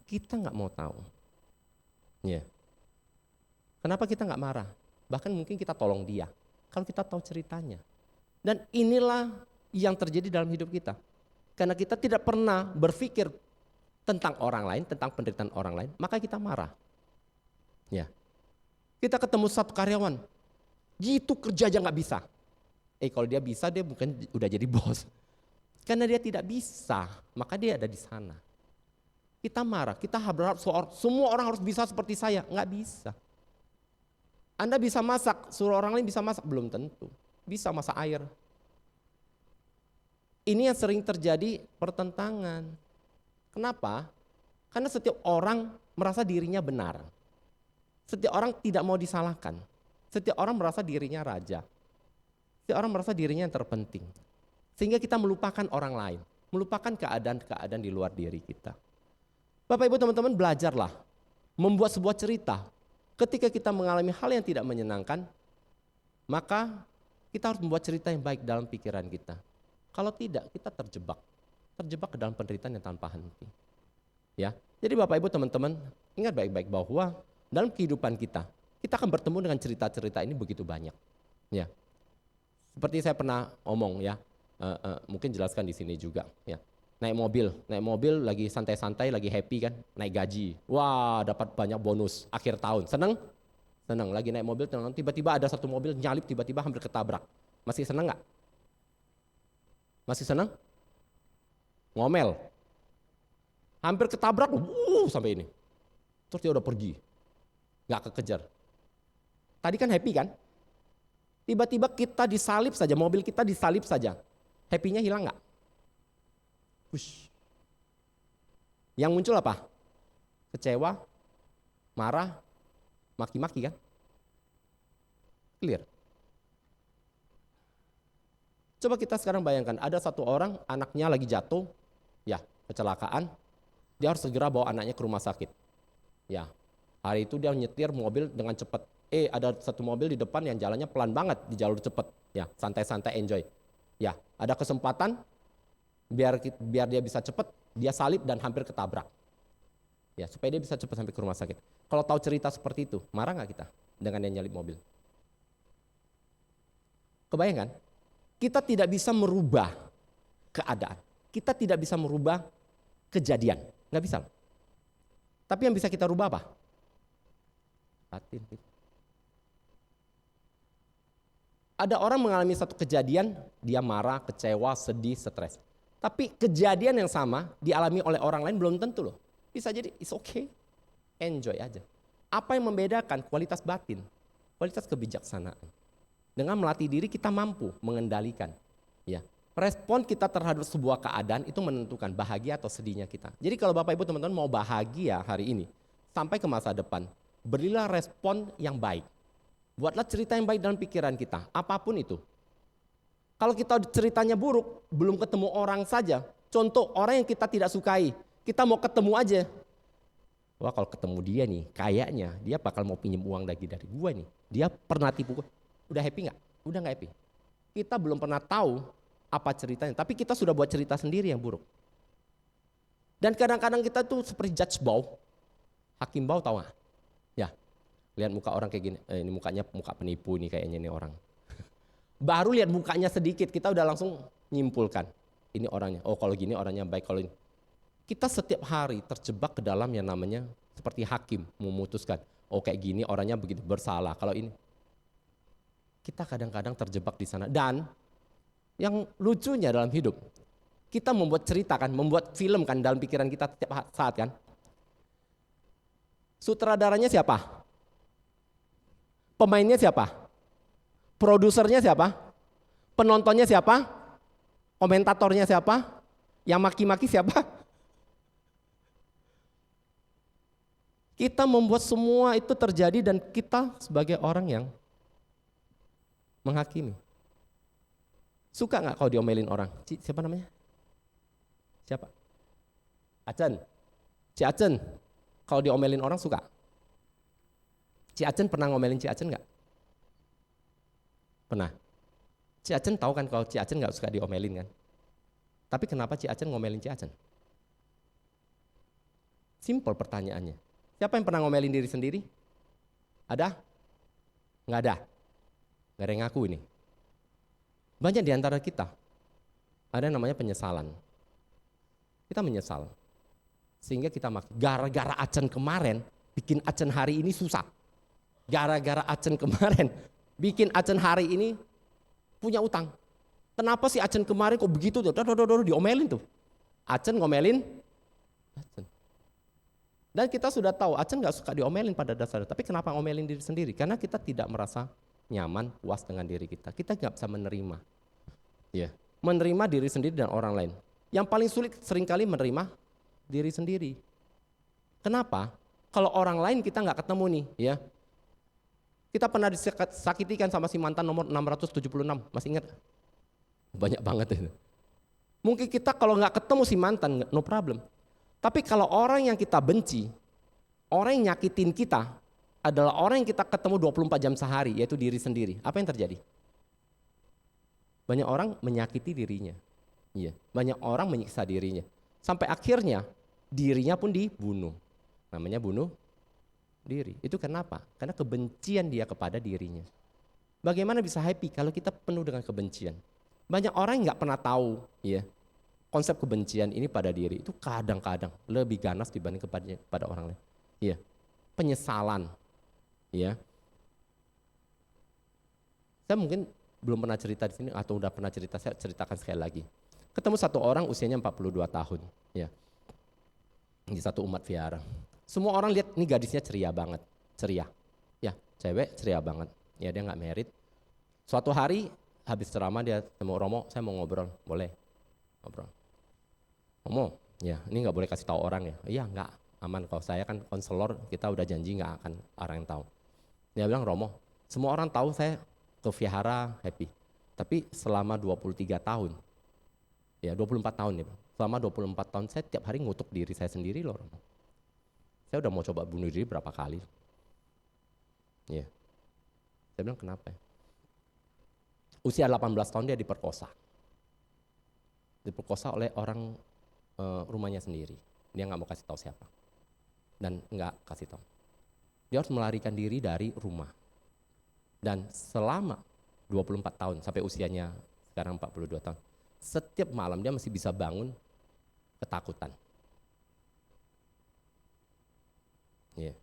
S4: Kita nggak mau tahu. Ya. Kenapa kita nggak marah? Bahkan mungkin kita tolong dia. Kalau kita tahu ceritanya. Dan inilah yang terjadi dalam hidup kita. Karena kita tidak pernah berpikir tentang orang lain, tentang penderitaan orang lain, maka kita marah. Ya. Kita ketemu satu karyawan, gitu kerja aja nggak bisa. Kalau dia bisa, dia mungkin udah jadi bos. Karena dia tidak bisa, maka dia ada di sana. Kita marah, kita berharap semua orang harus bisa seperti saya, nggak bisa. Anda bisa masak, suruh orang lain bisa masak, belum tentu. Bisa masak air. Ini yang sering terjadi pertentangan. Kenapa? Karena setiap orang merasa dirinya benar. Setiap orang tidak mau disalahkan. Setiap orang merasa dirinya raja. Setiap orang merasa dirinya yang terpenting. Sehingga kita melupakan orang lain, melupakan keadaan-keadaan di luar diri kita. Bapak Ibu teman-teman, belajarlah membuat sebuah cerita. Ketika kita mengalami hal yang tidak menyenangkan, maka kita harus membuat cerita yang baik dalam pikiran kita. Kalau tidak, kita terjebak ke dalam penderitaan yang tanpa henti. Ya, jadi Bapak Ibu teman-teman, ingat baik-baik bahwa dalam kehidupan kita akan bertemu dengan cerita-cerita ini begitu banyak. Ya, seperti saya pernah omong ya, mungkin jelaskan di sini juga. Ya, naik mobil lagi santai-santai, lagi happy kan, naik gaji, wah dapat banyak bonus akhir tahun, seneng, lagi naik mobil, tiba-tiba ada satu mobil nyalip, tiba-tiba hampir ketabrak, masih seneng nggak? Masih seneng? Ngomel, hampir ketabrak, sampai ini, terus dia udah pergi, nggak kekejar. Tadi kan happy kan? Tiba-tiba kita disalip saja, mobil kita disalip saja, happy-nya hilang nggak? Wush. Yang muncul apa? Kecewa, marah, maki-maki kan? Clear. Coba kita sekarang bayangkan, ada satu orang anaknya lagi jatuh, ya kecelakaan, dia harus segera bawa anaknya ke rumah sakit. Ya, hari itu dia nyetir mobil dengan cepat. Ada satu mobil di depan yang jalannya pelan banget di jalur cepat. Ya, santai-santai enjoy. Ya, ada kesempatan biar dia bisa cepat, dia salip dan hampir ketabrak. Ya, supaya dia bisa cepat sampai ke rumah sakit. Kalau tahu cerita seperti itu, marah nggak kita dengan yang nyalip mobil? Kebayang kan? Kita tidak bisa merubah keadaan. Kita tidak bisa merubah kejadian. Nggak bisa. Tapi yang bisa kita rubah apa? Batin. Ada orang mengalami satu kejadian, dia marah, kecewa, sedih, stres. Tapi kejadian yang sama dialami oleh orang lain belum tentu loh. Bisa jadi it's okay, enjoy aja. Apa yang membedakan? Kualitas batin, kualitas kebijaksanaan. Dengan melatih diri kita mampu mengendalikan. Ya, respon kita terhadap sebuah keadaan itu menentukan bahagia atau sedihnya kita. Jadi kalau Bapak Ibu teman-teman mau bahagia hari ini sampai ke masa depan, berilah respon yang baik. Buatlah cerita yang baik dalam pikiran kita, apapun itu. Kalau kita ceritanya buruk, belum ketemu orang saja, contoh orang yang kita tidak sukai, kita mau ketemu aja. Wah kalau ketemu dia nih, kayaknya dia bakal mau pinjam uang lagi dari gua nih. Dia pernah tipu gua. Udah happy nggak? Udah nggak happy. Kita belum pernah tahu apa ceritanya, tapi kita sudah buat cerita sendiri yang buruk. Dan kadang-kadang kita tuh seperti judge bau, hakim bau, tahu nggak? Ya, lihat muka orang kayak gini, ini mukanya muka penipu nih kayaknya nih orang. Baru lihat mukanya sedikit, kita udah langsung nyimpulkan ini orangnya. Oh kalau gini orangnya baik, kalau ini. Kita setiap hari terjebak ke dalam yang namanya seperti hakim memutuskan. Oh kayak gini orangnya begitu bersalah. Kalau ini kita kadang-kadang terjebak di sana. Dan yang lucunya dalam hidup, kita membuat cerita kan, membuat film kan dalam pikiran kita setiap saat kan. Sutradaranya siapa? Pemainnya siapa? Produsernya siapa? Penontonnya siapa? Komentatornya siapa? Yang maki-maki siapa? Kita membuat semua itu terjadi dan kita sebagai orang yang menghakimi. Suka nggak kalau diomelin orang? Siapa namanya? Siapa? Acen. Ci Acen. Kalau diomelin orang suka? Ci Acen pernah ngomelin Ci Acen nggak? Pernah. Ci Acen tahu kan kalau Ci Acen nggak suka diomelin kan? Tapi kenapa Ci Acen ngomelin Ci Acen? Simpel pertanyaannya. Siapa yang pernah ngomelin diri sendiri? Ada? Nggak ada? Nggak ada yang ngaku ini. Banyak di antara kita ada yang namanya penyesalan. Kita menyesal. Sehingga kita gara-gara Acen kemarin bikin Acen hari ini susah. Gara-gara Acen kemarin bikin Acen hari ini punya utang. Kenapa sih Acen kemarin kok begitu? Diomelin tuh. Acen ngomelin Acen. Dan kita sudah tahu Acen gak suka diomelin pada dasarnya. Tapi kenapa ngomelin diri sendiri? Karena kita tidak merasa nyaman, puas dengan diri kita. Kita gak bisa menerima. Ya, menerima diri sendiri dan orang lain. Yang paling sulit seringkali menerima diri sendiri. Kenapa? Kalau orang lain kita gak ketemu nih, ya. Kita pernah disakitikan sama si mantan nomor 676, masih ingat? Banyak banget itu. Mungkin kita kalau nggak ketemu si mantan, no problem. Tapi kalau orang yang kita benci, orang yang nyakitin kita, adalah orang yang kita ketemu 24 jam sehari, yaitu diri sendiri. Apa yang terjadi? Banyak orang menyakiti dirinya. Iya, banyak orang menyiksa dirinya. Sampai akhirnya dirinya pun dibunuh. Namanya bunuh diri. Itu kenapa? Karena kebencian dia kepada dirinya. Bagaimana bisa happy kalau kita penuh dengan kebencian? Banyak orang yang nggak pernah tahu, ya, konsep kebencian ini pada diri itu kadang-kadang lebih ganas dibanding kepada orang lain. Ya, penyesalan, ya. Saya mungkin belum pernah cerita di sini atau udah pernah cerita, saya ceritakan sekali lagi. Ketemu satu orang usianya 42 tahun, ya, di satu umat vihara. Semua orang lihat ini gadisnya ceria banget, ceria, ya, cewek ceria banget. Ya dia nggak married. Suatu hari habis ceramah dia ketemu Romo, saya mau ngobrol, boleh ngobrol. Romo, ya ini nggak boleh kasih tahu orang ya. Iya nggak aman, kalau saya kan konselor, kita udah janji nggak akan orang yang tahu. Dia bilang, Romo, semua orang tahu saya ke vihara happy, tapi selama 23 tahun, ya 24 tahun ya, selama 24 tahun saya tiap hari ngutuk diri saya sendiri loh, Romo. Saya udah mau coba bunuh diri berapa kali. Ya. Saya bilang kenapa ya? Usia 18 tahun dia diperkosa. Diperkosa oleh orang rumahnya sendiri. Dia nggak mau kasih tahu siapa. Dan nggak kasih tahu. Dia harus melarikan diri dari rumah. Dan selama 24 tahun sampai usianya sekarang 42 tahun. Setiap malam dia masih bisa bangun ketakutan. Yeah.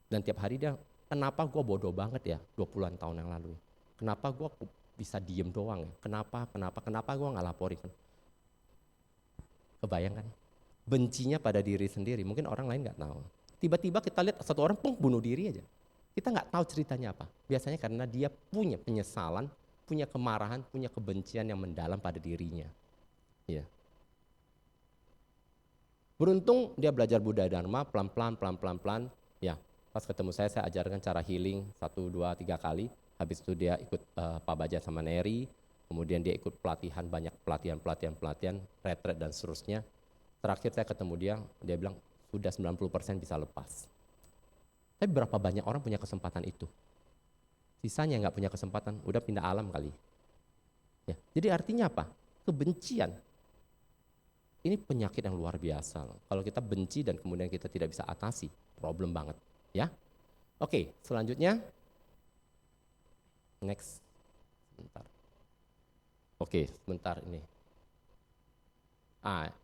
S4: Dan tiap hari dia, kenapa gue bodoh banget ya 20-an tahun yang lalu. Kenapa gue bisa diem doang ya? Kenapa gue nggak laporin? Kebayangkan? Bencinya pada diri sendiri, mungkin orang lain nggak tahu. Tiba-tiba kita lihat satu orang bunuh diri aja. Kita nggak tahu ceritanya apa. Biasanya karena dia punya penyesalan, punya kemarahan, punya kebencian yang mendalam pada dirinya. Ya. Beruntung dia belajar Buddha Dharma pelan-pelan. Ya, pas ketemu saya ajarkan cara healing 1, 2, 3 kali. Habis itu dia ikut Pak Baja sama Neri, kemudian dia ikut pelatihan, banyak pelatihan, retret dan seterusnya. Terakhir saya ketemu dia bilang sudah 90% bisa lepas. Tapi berapa banyak orang punya kesempatan itu? Sisanya nggak punya kesempatan, udah pindah alam kali. Ya, jadi artinya apa? Kebencian. Ini penyakit yang luar biasa. Kalau kita benci dan kemudian kita tidak bisa atasi, problem banget. Ya, oke, selanjutnya. Next, sebentar. Oke, sebentar ini.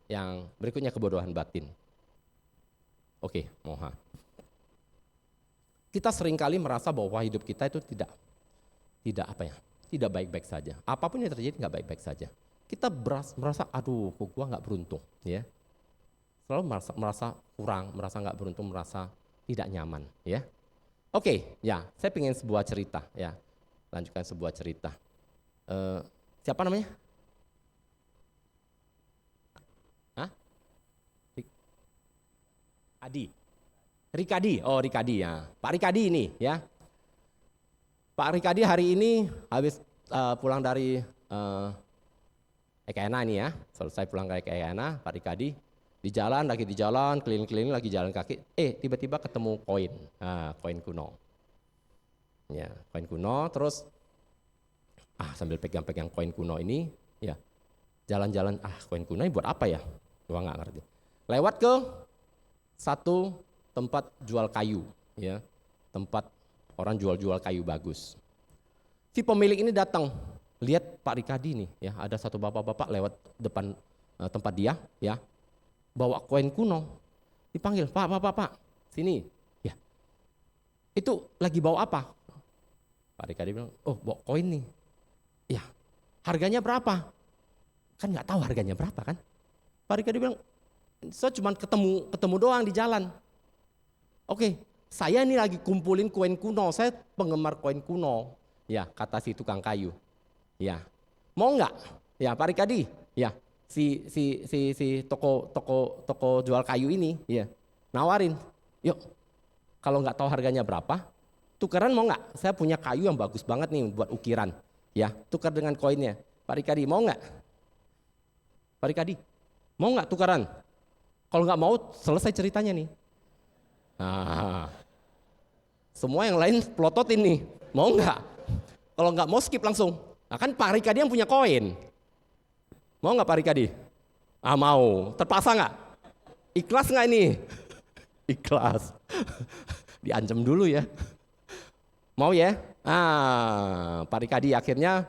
S4: Yang berikutnya kebodohan batin. Oke, moha. Kita seringkali merasa bahwa hidup kita itu tidak baik-baik saja. Apapun yang terjadi nggak baik-baik saja. Kita merasa, aduh, kok gua nggak beruntung, ya. Selalu merasa kurang, merasa nggak beruntung, merasa tidak nyaman, ya. Oke, ya, saya pengen sebuah cerita, ya. Lanjutkan sebuah cerita. Siapa namanya? Rikadi. Oh, Rikadi ya. Pak Rikadi ini, ya. Pak Rikadi hari ini habis pulang dari Ekayana ini ya. Selesai pulang ke Ekayana, Pak Rikadi di jalan, keliling-keliling lagi jalan kaki. Tiba-tiba ketemu koin. Koin kuno. Ya, koin kuno, terus sambil pegang-pegang koin kuno ini, ya jalan-jalan, koin kuno ini buat apa ya? Gua nggak ngerti. Lewat ke satu tempat jual kayu, ya, tempat orang jual kayu bagus. Si pemilik ini datang, lihat Pak Rikadi nih, ya, ada satu bapak-bapak lewat depan tempat dia, ya, bawa koin kuno, dipanggil, Pak, sini, ya, itu lagi bawa apa? Pak Rikadi bilang, bawa koin nih. Ya, harganya berapa? Kan nggak tahu harganya berapa kan? Pak Rikadi bilang, saya cuma ketemu doang di jalan. Oke, saya ini lagi kumpulin koin kuno, saya penggemar koin kuno. Ya, kata si tukang kayu. Ya, mau nggak? Ya, Pak Rikadi. Ya, si toko jual kayu ini, ya, nawarin. Yuk, kalau nggak tahu harganya berapa, tukeran mau nggak? Saya punya kayu yang bagus banget nih buat ukiran. Ya, tukar dengan koinnya. Pak Rikadi mau nggak? Pak Rikadi mau nggak tukaran? Kalau nggak mau selesai ceritanya nih. Nah, semua yang lain pelototin nih, mau nggak? Kalau nggak mau skip langsung. Nah kan Pak Rikadi yang punya koin. Mau nggak Pak Rikadi? Ah mau. Terpaksa nggak? Ikhlas nggak ini? Ikhlas. Diancam dulu ya. Mau ya? Pak Rikadi akhirnya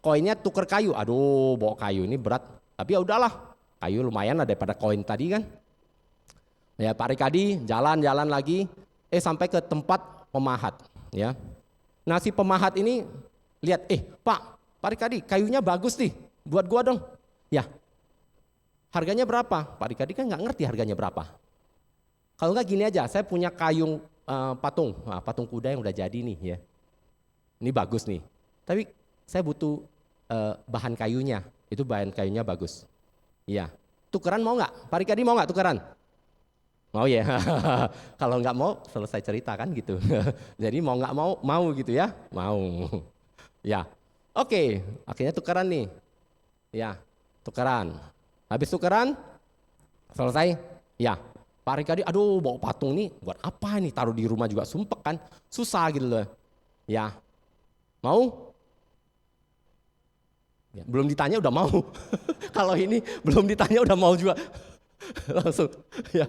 S4: koinnya tuker kayu. Aduh, bawa kayu ini berat. Tapi ya udahlah, kayu lumayan lah daripada koin tadi kan. Ya Pak Rikadi jalan-jalan lagi, sampai ke tempat pemahat. Ya. Nah si pemahat ini lihat, Pak Rikadi kayunya bagus nih, buat gua dong. Ya, harganya berapa? Pak Rikadi kan nggak ngerti harganya berapa. Kalau nggak gini aja, saya punya kayu patung, patung kuda yang udah jadi nih ya. Ini bagus nih, tapi saya butuh bahan kayunya, itu bahan kayunya bagus. Iya, tukeran mau nggak? Pak Rikadi mau nggak tukeran? Mau ya, kalau nggak mau selesai cerita kan gitu. Jadi mau nggak mau gitu ya, mau. Ya, oke, akhirnya tukeran nih. Ya, tukeran. Habis tukeran, selesai. Ya, Pak Rikadi, aduh bawa patung nih, buat apa nih? Taruh di rumah juga sumpek kan, susah gitu loh. Ya, mau? Ya, belum ditanya udah mau. Kalau ini belum ditanya udah mau juga. Langsung, ya.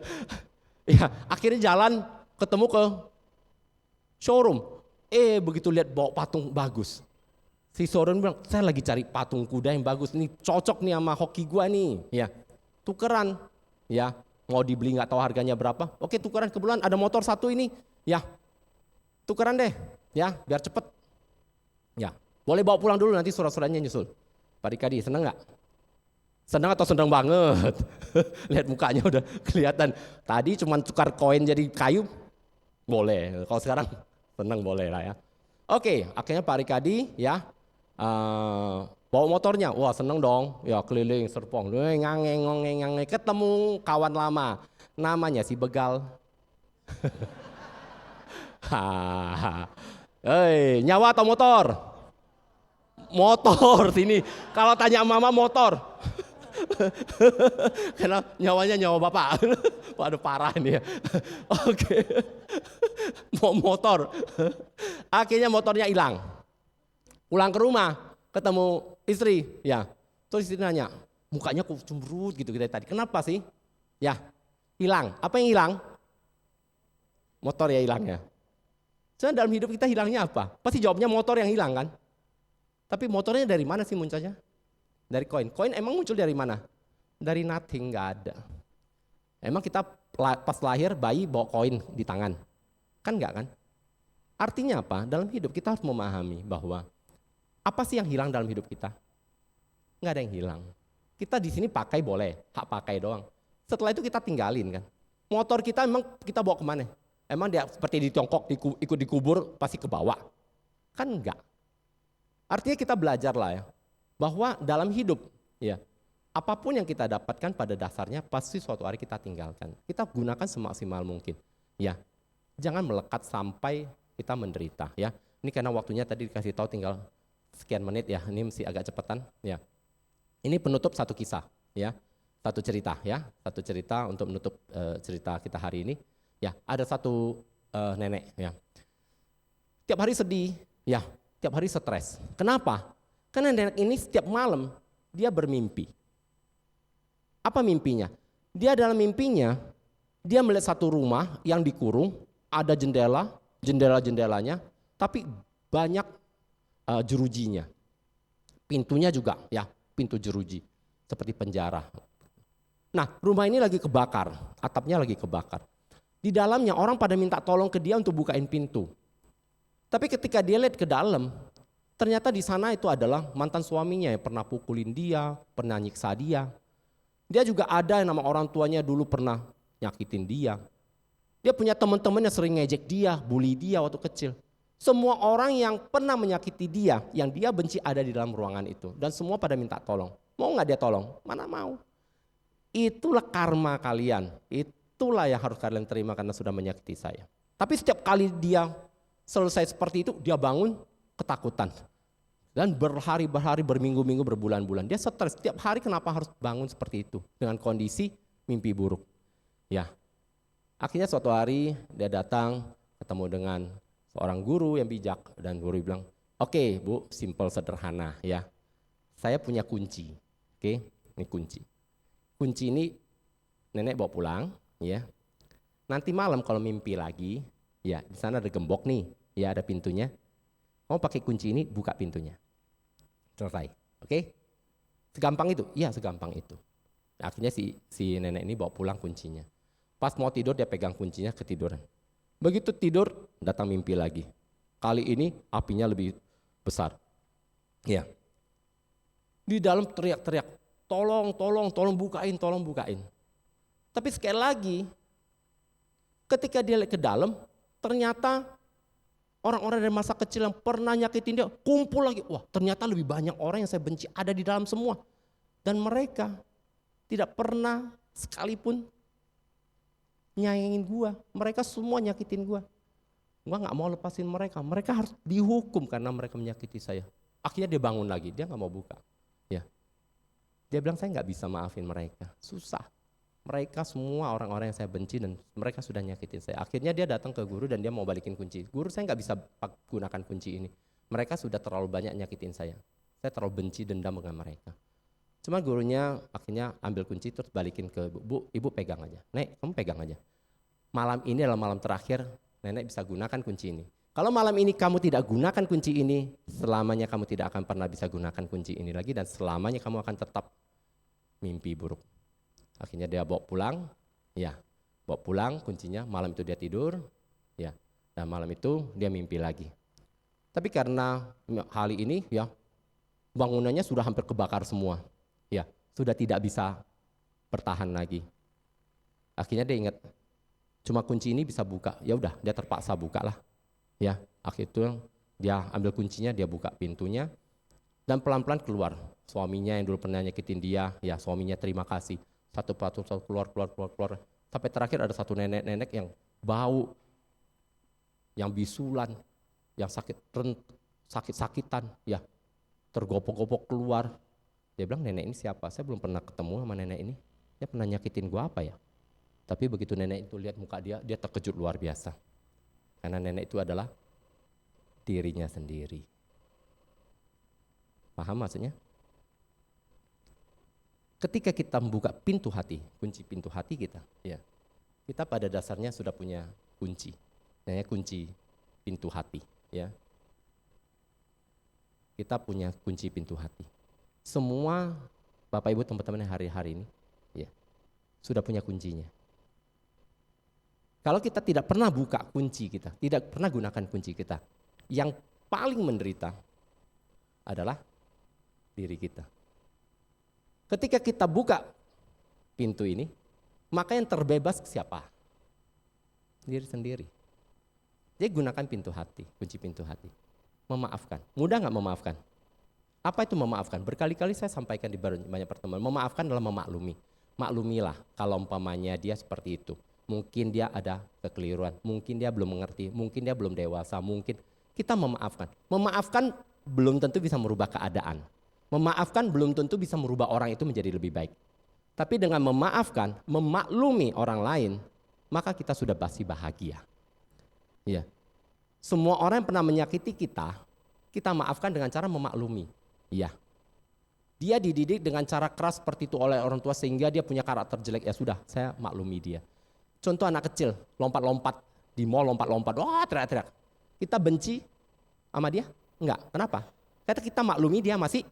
S4: Ya, akhirnya jalan ketemu ke showroom. Begitu lihat bawa patung bagus. Si showroom bilang, saya lagi cari patung kuda yang bagus nih, cocok nih sama hoki gua nih. Ya, tukeran. Ya, mau dibeli nggak tahu harganya berapa. Oke, tukeran, kebetulan ada motor satu ini. Ya, tukeran deh. Ya, biar cepet. Ya, boleh bawa pulang dulu nanti surat-suratnya nyusul. Pak Rikadi seneng nggak? Senang atau senang banget? Lihat mukanya udah kelihatan. Tadi cuma tukar koin jadi kayu, boleh. Kalau sekarang senang boleh lah ya. Oke, akhirnya Pak Rikadi ya bawa motornya. Wah seneng dong. Ya keliling Serpong. Ngange, ketemu kawan lama. Namanya si Begal. Nyawa atau motor? Motor sini. Kalau tanya mama motor. Karena nyawanya nyawa bapak. Waduh parah ini ya. Oke. Mau motor. Akhirnya motornya hilang. Pulang ke rumah, ketemu istri, ya. Terus istri nanya, mukanya kok cemberut gitu kita tadi. Kenapa sih? Ya, hilang. Apa yang hilang? Motor ya hilang ya. Sebenarnya dalam hidup kita hilangnya apa? Pasti jawabnya motor yang hilang kan? Tapi motornya dari mana sih munculnya? Dari koin. Koin emang muncul dari mana? Dari nothing, nggak ada. Emang kita pas lahir bayi bawa koin di tangan? Kan enggak kan? Artinya apa? Dalam hidup kita harus memahami bahwa apa sih yang hilang dalam hidup kita? Nggak ada yang hilang. Kita di sini pakai boleh, hak pakai doang. Setelah itu kita tinggalin kan. Motor kita emang kita bawa kemana? Emang dia seperti di Tiongkok ikut dikubur pasti ke bawah? Kan enggak. Artinya kita belajar lah ya, bahwa dalam hidup ya apapun yang kita dapatkan pada dasarnya pasti suatu hari kita tinggalkan. Kita gunakan semaksimal mungkin. Ya, jangan melekat sampai kita menderita ya. Ini karena waktunya tadi dikasih tahu tinggal sekian menit ya, ini mesti agak cepetan ya. Ini penutup satu kisah ya, satu cerita ya, satu cerita untuk menutup cerita kita hari ini. Ya, ada satu nenek ya. Tiap hari sedih ya, tiap hari stres. Kenapa? Karena nenek ini setiap malam dia bermimpi. Apa mimpinya? Dia dalam mimpinya dia melihat satu rumah yang dikurung, ada jendela-jendelanya, tapi banyak jerujinya. Pintunya juga ya, pintu jeruji seperti penjara. Nah, rumah ini lagi kebakar, atapnya lagi kebakar. Di dalamnya orang pada minta tolong ke dia untuk bukain pintu. Tapi ketika dia lihat ke dalam, ternyata di sana itu adalah mantan suaminya yang pernah pukulin dia, pernah nyiksa dia. Dia juga ada yang nama orang tuanya dulu pernah nyakitin dia. Dia punya teman-teman yang sering ngejek dia, bully dia waktu kecil. Semua orang yang pernah menyakiti dia, yang dia benci ada di dalam ruangan itu. Dan semua pada minta tolong. Mau nggak dia tolong? Mana mau. Itulah karma kalian. Itulah yang harus kalian terima karena sudah menyakiti saya. Tapi setiap kali dia selesai seperti itu, dia bangun ketakutan. Dan berhari-hari, berminggu-minggu, berbulan-bulan. Dia stres, setiap hari kenapa harus bangun seperti itu. Dengan kondisi mimpi buruk. Ya, akhirnya suatu hari dia datang ketemu dengan seorang guru yang bijak. Dan guru bilang, oke Bu, simple sederhana ya. Saya punya kunci, oke, ini kunci. Kunci ini nenek bawa pulang ya. Nanti malam kalau mimpi lagi, ya di sana ada gembok nih, ya ada pintunya. Kamu pakai kunci ini buka pintunya. Selesai. Oke? Segampang itu? Iya, segampang itu. Akhirnya si nenek ini bawa pulang kuncinya. Pas mau tidur dia pegang kuncinya, ketiduran. Begitu tidur datang mimpi lagi. Kali ini apinya lebih besar. Ya. Di dalam teriak-teriak, tolong bukain. Tapi sekali lagi ketika dia lihat ke dalam, ternyata orang-orang dari masa kecil yang pernah nyakitin dia kumpul lagi. Wah, ternyata lebih banyak orang yang saya benci ada di dalam semua. Dan mereka tidak pernah sekalipun nyayangin gua. Mereka semua nyakitin gua. Gua nggak mau lepasin mereka. Mereka harus dihukum karena mereka menyakiti saya. Akhirnya dia bangun lagi, dia nggak mau buka. Ya, dia bilang saya nggak bisa maafin mereka. Susah. Mereka semua orang-orang yang saya benci dan mereka sudah nyakitin saya. Akhirnya dia datang ke guru dan dia mau balikin kunci. Guru, saya nggak bisa gunakan kunci ini. Mereka sudah terlalu banyak nyakitin saya. Saya terlalu benci dendam dengan mereka. Cuma gurunya akhirnya ambil kunci terus balikin ke Bu, ibu pegang aja. Nek, kamu pegang aja. Malam ini adalah malam terakhir nenek bisa gunakan kunci ini. Kalau malam ini kamu tidak gunakan kunci ini, selamanya kamu tidak akan pernah bisa gunakan kunci ini lagi dan selamanya kamu akan tetap mimpi buruk. Akhirnya dia bawa pulang, ya, bawa pulang kuncinya, malam itu dia tidur, ya, dan malam itu dia mimpi lagi. Tapi karena hal ini, ya, bangunannya sudah hampir kebakar semua, ya, sudah tidak bisa bertahan lagi. Akhirnya dia ingat, cuma kunci ini bisa buka, ya udah, dia terpaksa buka lah, ya. Akhirnya dia ambil kuncinya, dia buka pintunya, dan pelan-pelan keluar. Suaminya yang dulu pernah nyakitin dia, ya, suaminya terima kasih. Satu keluar. Sampai terakhir ada satu nenek-nenek yang bau, yang bisulan, yang sakit-sakitan, ya, tergopok-gopok keluar. Dia bilang, nenek ini siapa? Saya belum pernah ketemu sama nenek ini. Dia pernah nyakitin gua apa ya? Tapi begitu nenek itu lihat muka dia terkejut luar biasa. Karena nenek itu adalah dirinya sendiri. Paham maksudnya? Ketika kita membuka pintu hati, kunci pintu hati kita, ya, kita pada dasarnya sudah punya kunci, namanya kunci pintu hati, ya. Kita punya kunci pintu hati. Semua Bapak Ibu teman-teman yang hari-hari ini, ya, sudah punya kuncinya. Kalau kita tidak pernah buka kunci kita, tidak pernah gunakan kunci kita, yang paling menderita adalah diri kita. Ketika kita buka pintu ini, maka yang terbebas siapa? Diri sendiri. Jadi gunakan pintu hati, kunci pintu hati. Memaafkan. Mudah nggak memaafkan? Apa itu memaafkan? Berkali-kali saya sampaikan di banyak pertemuan. Memaafkan adalah memaklumi. Maklumilah kalau umpamanya dia seperti itu. Mungkin dia ada kekeliruan, mungkin dia belum mengerti, mungkin dia belum dewasa, mungkin kita memaafkan. Memaafkan belum tentu bisa merubah keadaan. Memaafkan belum tentu bisa merubah orang itu menjadi lebih baik. Tapi dengan memaafkan, memaklumi orang lain, maka kita sudah pasti bahagia. Ya. Semua orang yang pernah menyakiti kita maafkan dengan cara memaklumi. Ya. Dia dididik dengan cara keras seperti itu oleh orang tua sehingga dia punya karakter jelek, ya sudah, saya maklumi dia. Contoh anak kecil, lompat-lompat di mall, lompat-lompat, wah teriak-teriak. Kita benci sama dia? Enggak, kenapa? Karena kita maklumi dia masih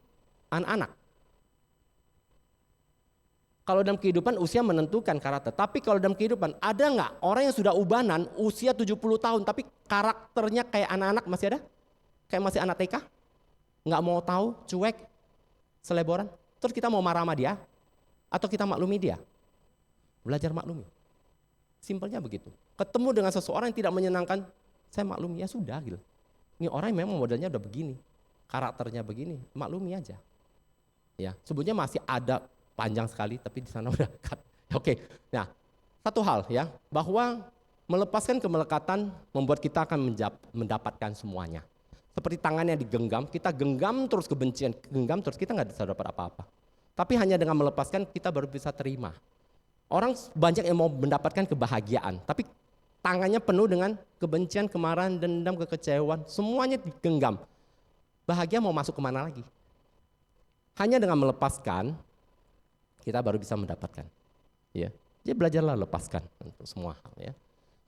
S4: anak-anak. Kalau dalam kehidupan usia menentukan karakter, tapi kalau dalam kehidupan ada nggak orang yang sudah ubanan usia 70 tahun tapi karakternya kayak anak-anak masih ada? Kayak masih anak TK? Nggak mau tahu, cuek, seleboran. Terus kita mau marah sama dia? Atau kita maklumi dia? Belajar maklumi. Simpelnya begitu. Ketemu dengan seseorang yang tidak menyenangkan, saya maklumi, ya sudah gitu. Ini orang yang memang modelnya udah begini, karakternya begini, maklumi aja. Ya, sebetulnya masih ada panjang sekali, tapi di sana udah cut. Oke, nah satu hal ya, bahwa melepaskan kemelekatan membuat kita akan mendapatkan semuanya. Seperti tangan yang digenggam, kita genggam terus kebencian, genggam terus, kita nggak bisa dapat apa-apa. Tapi hanya dengan melepaskan kita baru bisa terima. Orang banyak yang mau mendapatkan kebahagiaan, tapi tangannya penuh dengan kebencian, kemarahan, dendam, kekecewaan, semuanya digenggam. Bahagia mau masuk kemana lagi? Hanya dengan melepaskan, kita baru bisa mendapatkan. Ya, jadi belajarlah lepaskan untuk semua hal ya.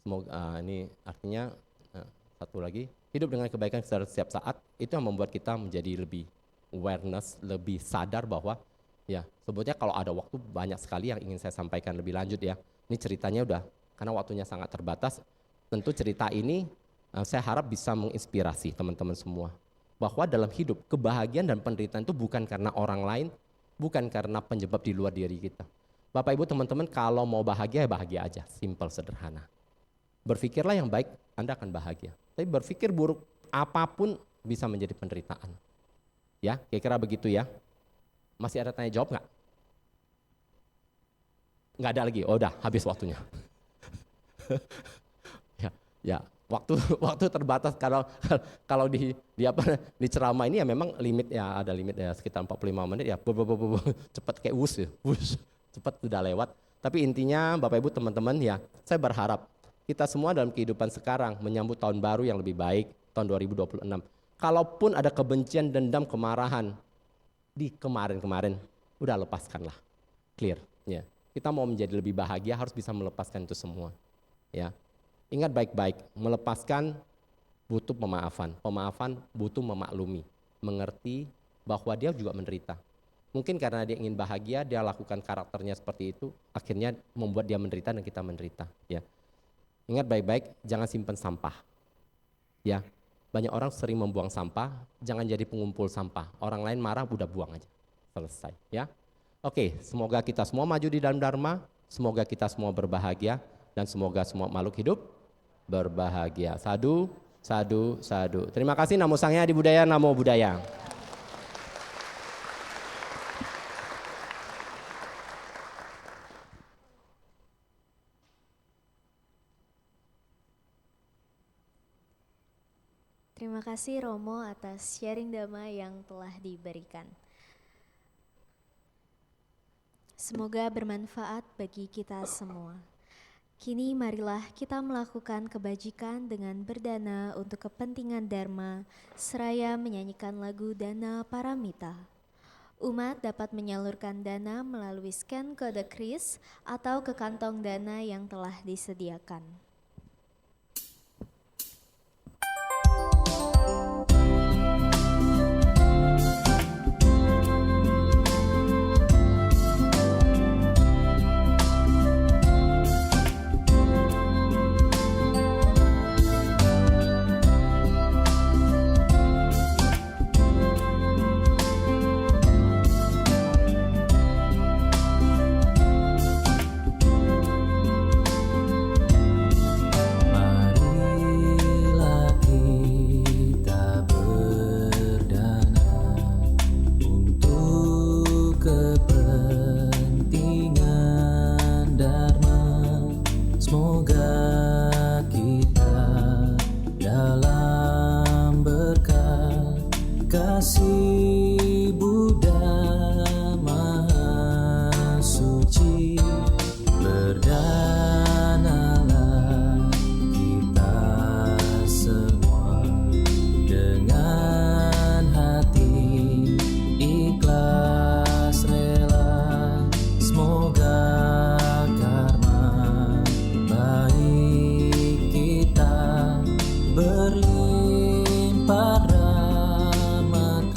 S4: Semoga ini artinya satu lagi, hidup dengan kebaikan secara setiap saat itu yang membuat kita menjadi lebih awareness, lebih sadar bahwa ya sebetulnya kalau ada waktu banyak sekali yang ingin saya sampaikan lebih lanjut ya. Ini ceritanya udah karena waktunya sangat terbatas. Tentu cerita ini saya harap bisa menginspirasi teman-teman semua bahwa dalam hidup kebahagiaan dan penderitaan itu bukan karena orang lain, bukan karena penyebab di luar diri kita. Bapak Ibu teman-teman kalau mau bahagia ya bahagia aja, simple sederhana. Berpikirlah yang baik, Anda akan bahagia. Tapi berpikir buruk apapun bisa menjadi penderitaan. Ya, kira-kira begitu ya. Masih ada tanya jawab nggak? Nggak ada lagi. Oh, udah habis waktunya. ya, waktu terbatas kalau di ceramah ini ya memang limit ya, ada limit ya sekitar 45 menit ya. Cepat kayak wush ya. Cepat sudah lewat. Tapi intinya Bapak Ibu teman-teman ya, saya berharap kita semua dalam kehidupan sekarang menyambut tahun baru yang lebih baik, tahun 2026. Kalaupun ada kebencian, dendam, kemarahan di kemarin-kemarin, udah lepaskanlah, clear. Ya, kita mau menjadi lebih bahagia harus bisa melepaskan itu semua. Ya, ingat baik-baik, melepaskan butuh pemaafan, pemaafan butuh memaklumi, mengerti bahwa dia juga menderita. Mungkin karena dia ingin bahagia, dia lakukan karakternya seperti itu, akhirnya membuat dia menderita dan kita menderita. Ya. Ingat baik-baik, jangan simpan sampah. Ya, banyak orang sering membuang sampah, jangan jadi pengumpul sampah. Orang lain marah, udah buang aja, selesai. Ya, oke. Semoga kita semua maju di dalam Dharma, semoga kita semua berbahagia, dan semoga semua makhluk hidup berbahagia. Sadu, sadu, sadu. Terima kasih. Namo Sang Hyang Adi Budaya, Namo Buddhaya.
S2: Terima kasih Romo atas sharing dhamma yang telah diberikan. Semoga bermanfaat bagi kita semua. Kini marilah kita melakukan kebajikan dengan berdana untuk kepentingan Dharma, seraya menyanyikan lagu Dana Paramita. Umat dapat menyalurkan dana melalui scan kode KRIS atau ke kantong dana yang telah disediakan.
S6: berlimpah rahmat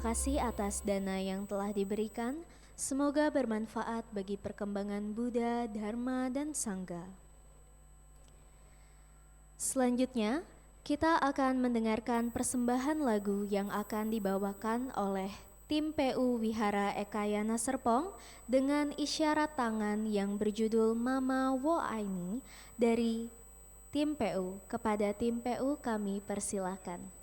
S2: Terima kasih atas dana yang telah diberikan. Semoga bermanfaat bagi perkembangan Buddha, Dharma, dan Sangha. Selanjutnya, kita akan mendengarkan persembahan lagu yang akan dibawakan oleh tim PU Wihara Ekayana Serpong dengan isyarat tangan yang berjudul Mama Wo Aini dari tim PU. Kepada tim PU kami persilahkan.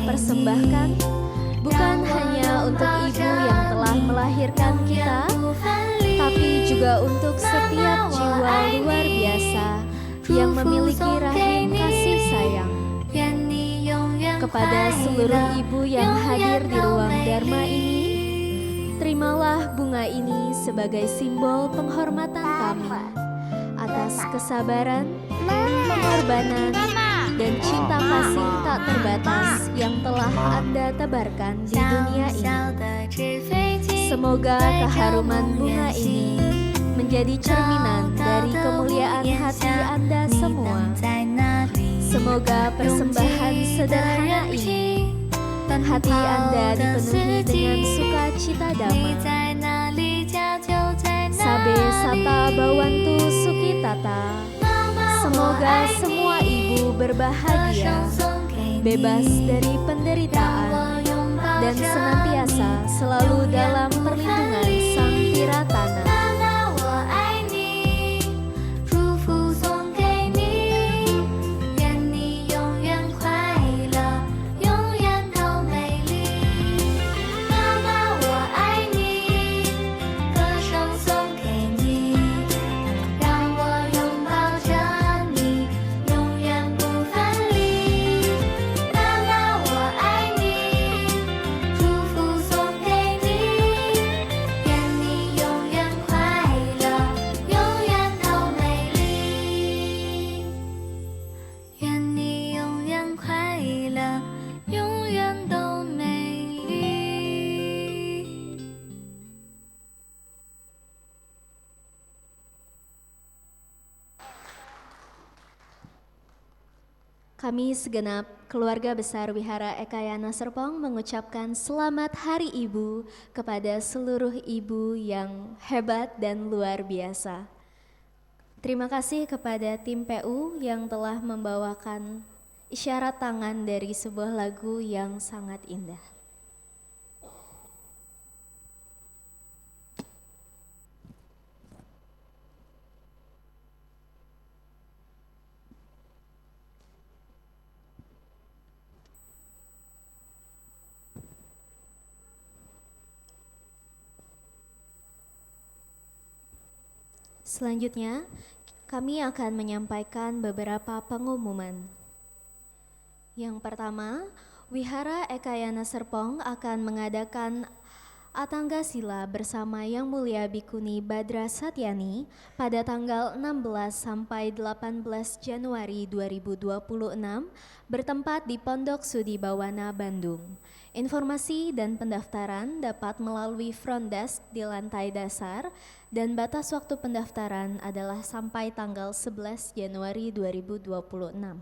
S2: Persembahkan bukan hanya untuk ibu yang telah melahirkan kita, tapi juga untuk setiap jiwa luar biasa yang memiliki rahim kasih sayang. Kepada seluruh ibu yang hadir di ruang Dharma ini, terimalah bunga ini sebagai simbol penghormatan kami atas kesabaran, pengorbanan, dan cinta kasih tak terbatas yang telah Anda tebarkan di dunia ini. Semoga keharuman bunga ini menjadi cerminan dari kemuliaan hati Anda semua. Semoga persembahan sederhana ini hati Anda dipenuhi dengan sukacita damai. Sabe sata bawantu sukitata. Semoga semua ibu berbahagia, bebas dari penderitaan, dan senantiasa selalu dalam perlindungan Sang Tiratana. Kami segenap keluarga besar Wihara Ekayana Serpong mengucapkan selamat Hari Ibu kepada seluruh ibu yang hebat dan luar biasa. Terima kasih kepada tim PU yang telah membawakan isyarat tangan dari sebuah lagu yang sangat indah. Selanjutnya, kami akan menyampaikan beberapa pengumuman. Yang pertama, Wihara Ekayana Serpong akan mengadakan Atangga Sila bersama Yang Mulia Bikuni Badra Satyani pada tanggal 16 sampai 18 Januari 2026 bertempat di Pondok Sudi Bawana, Bandung. Informasi dan pendaftaran dapat melalui front desk di lantai dasar dan batas waktu pendaftaran adalah sampai tanggal 11 Januari 2026.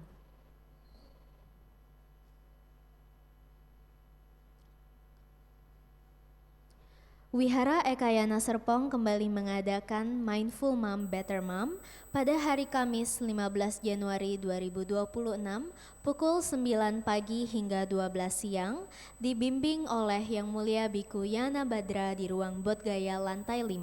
S2: Wihara Ekayana Serpong kembali mengadakan Mindful Mom Better Mom pada hari Kamis 15 Januari 2026 pukul 9 pagi hingga 12 siang dibimbing oleh Yang Mulia Biku Yana Badra di ruang Bodgaya lantai 5.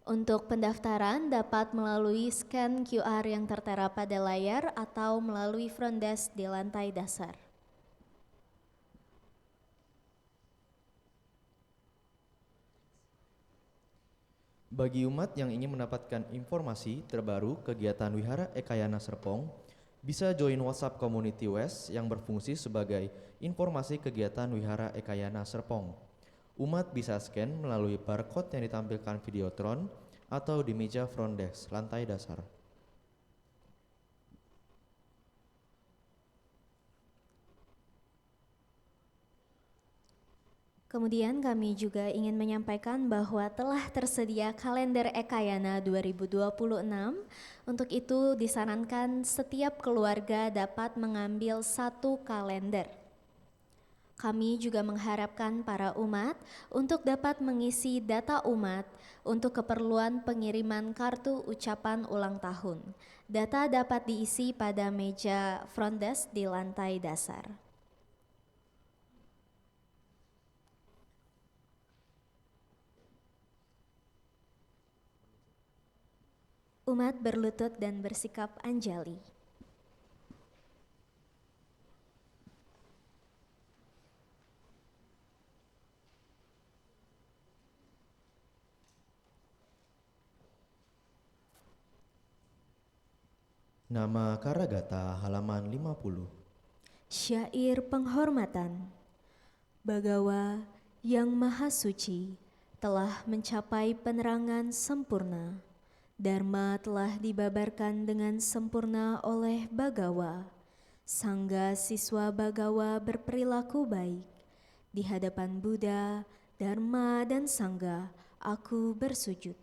S2: Untuk pendaftaran dapat melalui scan QR yang tertera pada layar atau melalui front desk di lantai dasar.
S1: Bagi umat yang ingin mendapatkan informasi terbaru kegiatan Wihara Ekayana Serpong, bisa join WhatsApp Community West yang berfungsi sebagai informasi kegiatan Wihara Ekayana Serpong. Umat bisa scan melalui barcode yang ditampilkan Videotron atau di meja front desk lantai dasar.
S2: Kemudian kami juga ingin menyampaikan bahwa telah tersedia kalender Ekayana 2026. Untuk itu disarankan setiap keluarga dapat mengambil satu kalender. Kami juga mengharapkan para umat untuk dapat mengisi data umat untuk keperluan pengiriman kartu ucapan ulang tahun. Data dapat diisi pada meja front desk di lantai dasar. Umat berlutut dan bersikap anjali.
S1: Nama Karagata halaman 50.
S2: Syair penghormatan. Bagawa yang maha suci telah mencapai penerangan sempurna. Dharma telah dibabarkan dengan sempurna oleh Bagawa. Sangga siswa Bagawa berperilaku baik. Di hadapan Buddha, Dharma, dan Sangga, aku bersujud.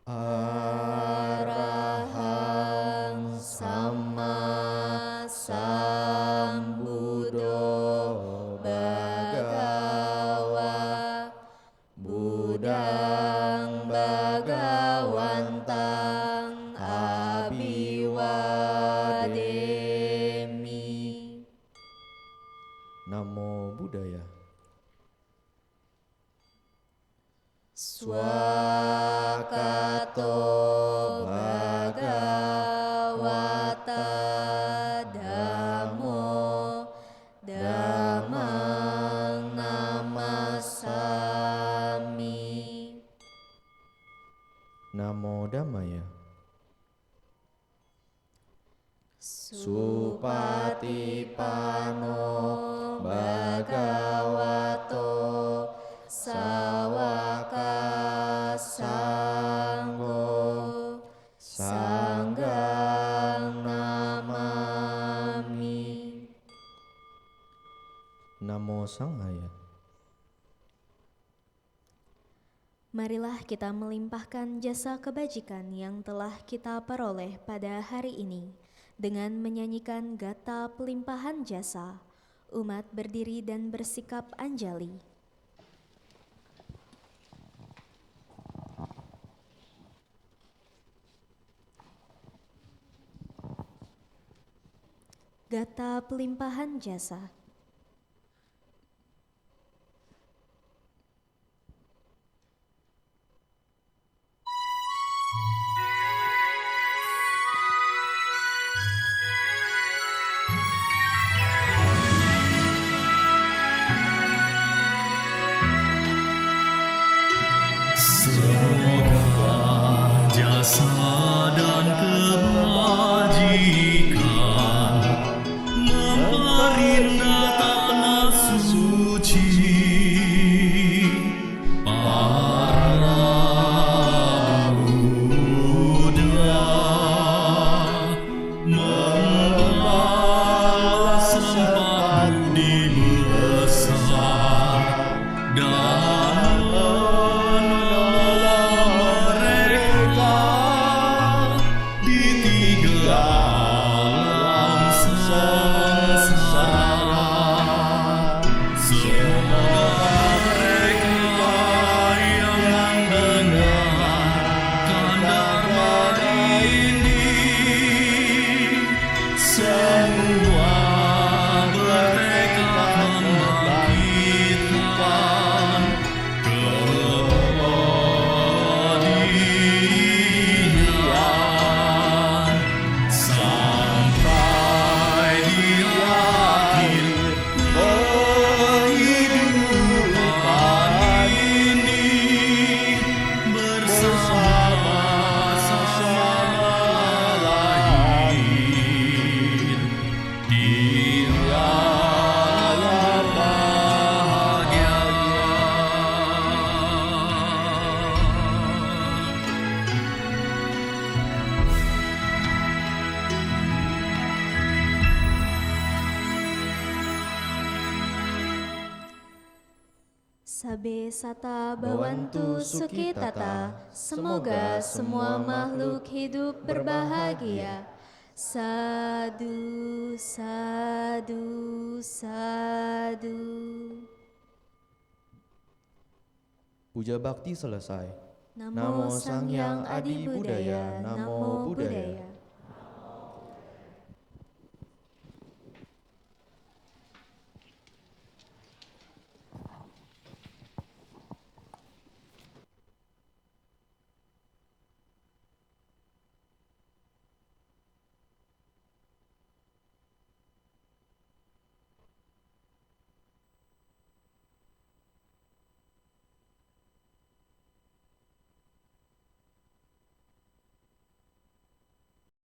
S1: Arahang Sama Sambuddho Bhagawa Budang Bhagawantang Abiwademi. Namo Buddhaya. Swakato Bhagavata Dhammo Dhammang Namasami. Namo Dhammaya. Supatipano Bhagavato Sawaka Sanggo Sanggang Namami. Namo Sanghaya.
S2: Marilah kita melimpahkan jasa kebajikan yang telah kita peroleh pada hari ini dengan menyanyikan gata pelimpahan jasa. Umat berdiri dan bersikap anjali. Gata pelimpahan jasa. Sabe sata bawantu suki tata, semoga semua makhluk hidup berbahagia. Sadu, sadu, sadu.
S1: Puja bakti selesai.
S2: Namo Sang Hyang Adi Budaya, Namo Buddhaya.